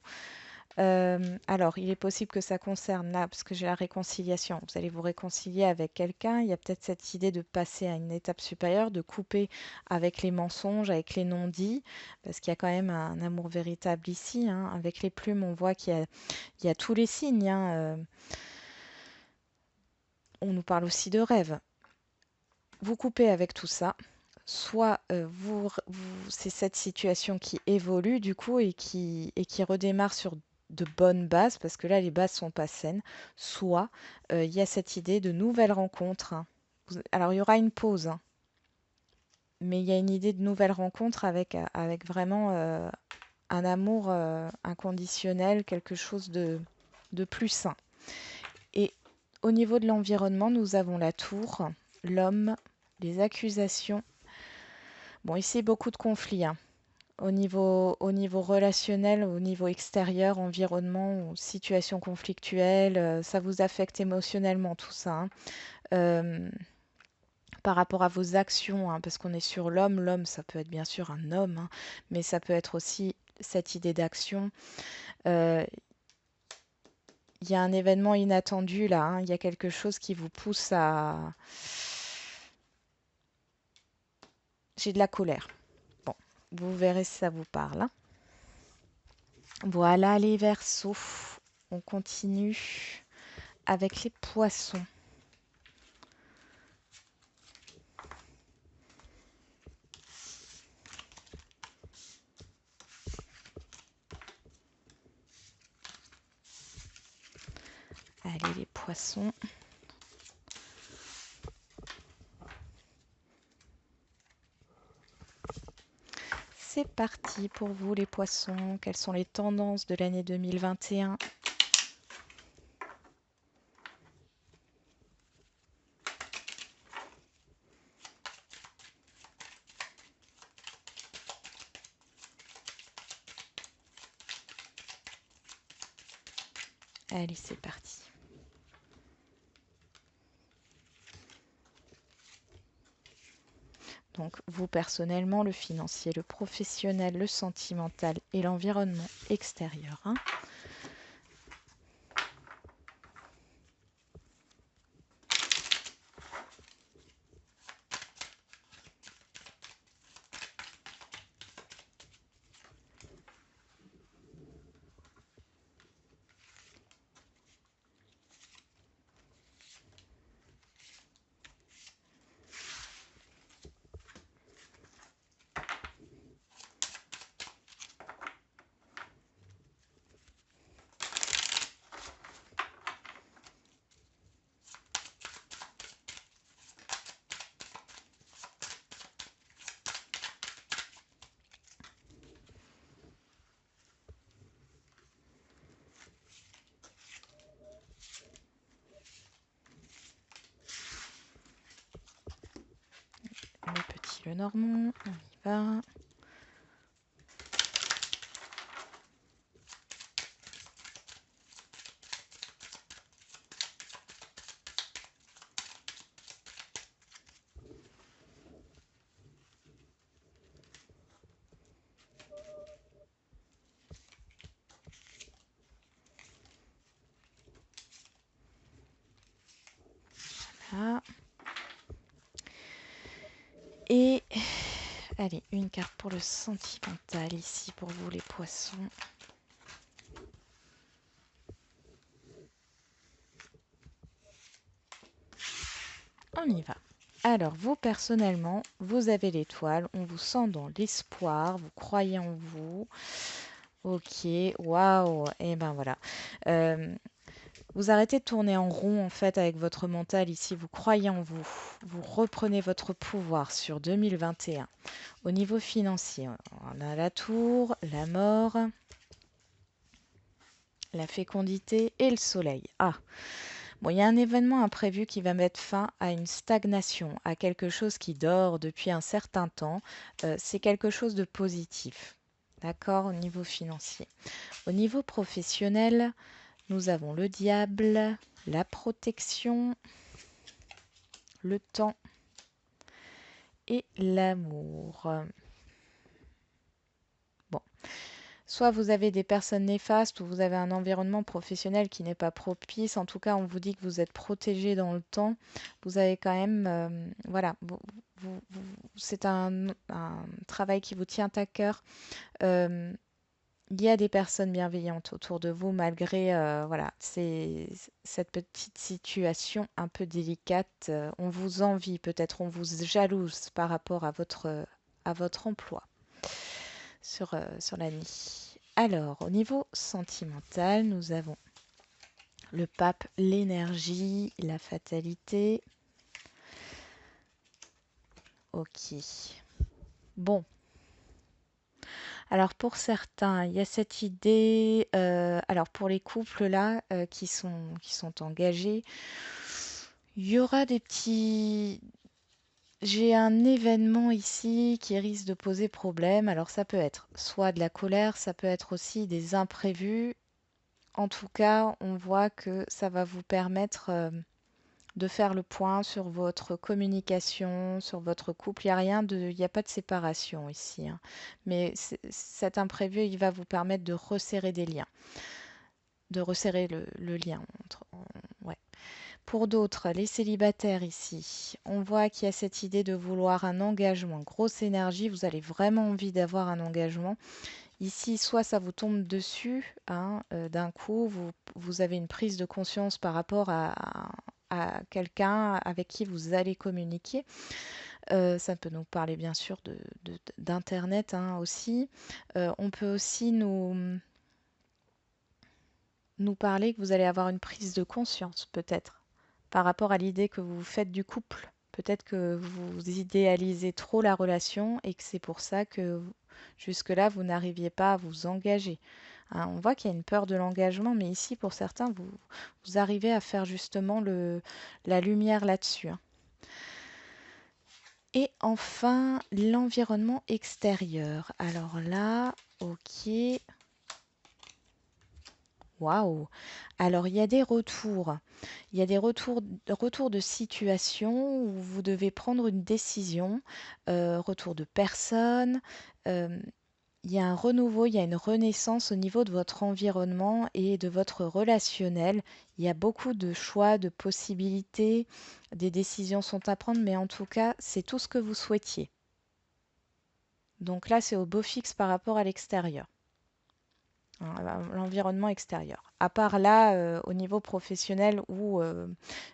S1: Alors, il est possible que ça concerne là, parce que j'ai la réconciliation. Vous allez vous réconcilier avec quelqu'un. Il y a peut-être cette idée de passer à une étape supérieure, de couper avec les mensonges, avec les non-dits, parce qu'il y a quand même un amour véritable ici, hein. Avec les plumes, on voit qu'il y a tous les signes, hein. On nous parle aussi de rêve. Vous coupez avec tout ça. Soit c'est cette situation qui évolue du coup et qui redémarre sur de bonnes bases, parce que là les bases sont pas saines, soit il y a cette idée de nouvelles rencontres, hein. Alors il y aura une pause, hein, mais il y a une idée de nouvelles rencontres avec vraiment un amour inconditionnel, quelque chose de plus sain. Et au niveau de l'environnement, nous avons la tour, l'homme, les accusations. Bon, ici, beaucoup de conflits, hein. Au niveau relationnel, au niveau extérieur, environnement ou situation conflictuelle, ça vous affecte émotionnellement tout ça, hein. Euh, Par rapport à vos actions, hein, parce qu'on est sur l'homme. L'homme, ça peut être bien sûr un homme, hein, mais ça peut être aussi cette idée d'action. Euh, Il y a un événement inattendu là, hein. Il y a quelque chose qui vous pousse à... J'ai de la colère. Bon, vous verrez si ça vous parle, hein. Voilà les Verseaux. On continue avec les poissons. Allez les poissons. C'est parti pour vous les poissons. Quelles sont les tendances de l'année 2021? Allez, c'est parti. Donc vous personnellement, le financier, le professionnel, le sentimental et l'environnement extérieur, hein. Le petit, le normand, on y va. Voilà. Et allez, une carte pour le sentimental ici pour vous les poissons. On y va. Alors, vous personnellement, vous avez l'étoile, on vous sent dans l'espoir, vous croyez en vous. Ok, waouh, et ben voilà. Euh, Vous arrêtez de tourner en rond en fait avec votre mental ici, vous croyez en vous. Vous reprenez votre pouvoir sur 2021. Au niveau financier, on a la tour, la mort, la fécondité et le soleil. Ah, bon, il y a un événement imprévu qui va mettre fin à une stagnation, à quelque chose qui dort depuis un certain temps. C'est quelque chose de positif. D'accord, au niveau financier. Au niveau professionnel, nous avons le diable, la protection, le temps et l'amour. Bon, Soit vous avez des personnes néfastes ou vous avez un environnement professionnel qui n'est pas propice. En tout cas, on vous dit que vous êtes protégé dans le temps. Vous avez quand même, voilà, c'est un travail qui vous tient à cœur. Euh, il y a des personnes bienveillantes autour de vous malgré, voilà, cette petite situation un peu délicate. On vous envie, peut-être on vous jalouse par rapport à votre emploi sur l'année. Alors, au niveau sentimental, nous avons le pape, l'énergie, la fatalité. Ok. Bon, alors pour certains, il y a cette idée, alors pour les couples là qui sont engagés, il y aura des petits... J'ai un événement ici qui risque de poser problème. Alors ça peut être soit de la colère, ça peut être aussi des imprévus. En tout cas, on voit que ça va vous permettre de faire le point sur votre communication, sur votre couple. Il n'y a pas de séparation ici, hein. Mais cet imprévu, il va vous permettre de resserrer des liens, de resserrer le lien ouais. Pour d'autres, les célibataires ici, on voit qu'il y a cette idée de vouloir un engagement, grosse énergie, vous avez vraiment envie d'avoir un engagement. Ici, soit ça vous tombe dessus, hein, d'un coup, vous avez une prise de conscience par rapport à quelqu'un avec qui vous allez communiquer. Ça peut nous parler bien sûr d'Internet, hein, aussi. On peut aussi nous parler que vous allez avoir une prise de conscience, peut-être, par rapport à l'idée que vous vous faites du couple. Peut-être que vous idéalisez trop la relation et que c'est pour ça que jusque-là, vous n'arriviez pas à vous engager. Hein, on voit qu'il y a une peur de l'engagement, mais ici, pour certains, vous arrivez à faire justement la lumière là-dessus, hein. Et enfin, l'environnement extérieur. Alors là, ok. Waouh! Alors, il y a des retours. Il y a des retours de situation où vous devez prendre une décision, retour de personnes. euh, il y a un renouveau, il y a une renaissance au niveau de votre environnement et de votre relationnel. Il y a beaucoup de choix, de possibilités, des décisions sont à prendre, mais en tout cas, c'est tout ce que vous souhaitiez. Donc là, c'est au beau fixe par rapport à l'extérieur, hein, l'environnement extérieur. À part là, au niveau professionnel où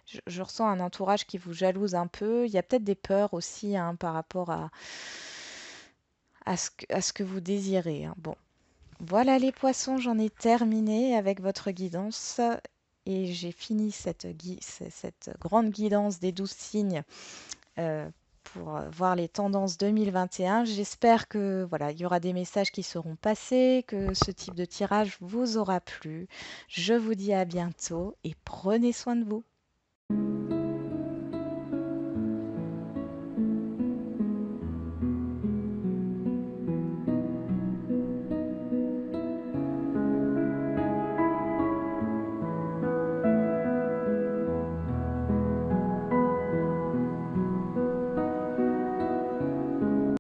S1: je ressens un entourage qui vous jalouse un peu, il y a peut-être des peurs aussi, hein, par rapport à ce que vous désirez, hein. Bon, voilà les poissons, j'en ai terminé avec votre guidance et j'ai fini cette grande guidance des 12 signes pour voir les tendances 2021. J'espère que voilà, il y aura des messages qui seront passés, que ce type de tirage vous aura plu. Je vous dis à bientôt et prenez soin de vous.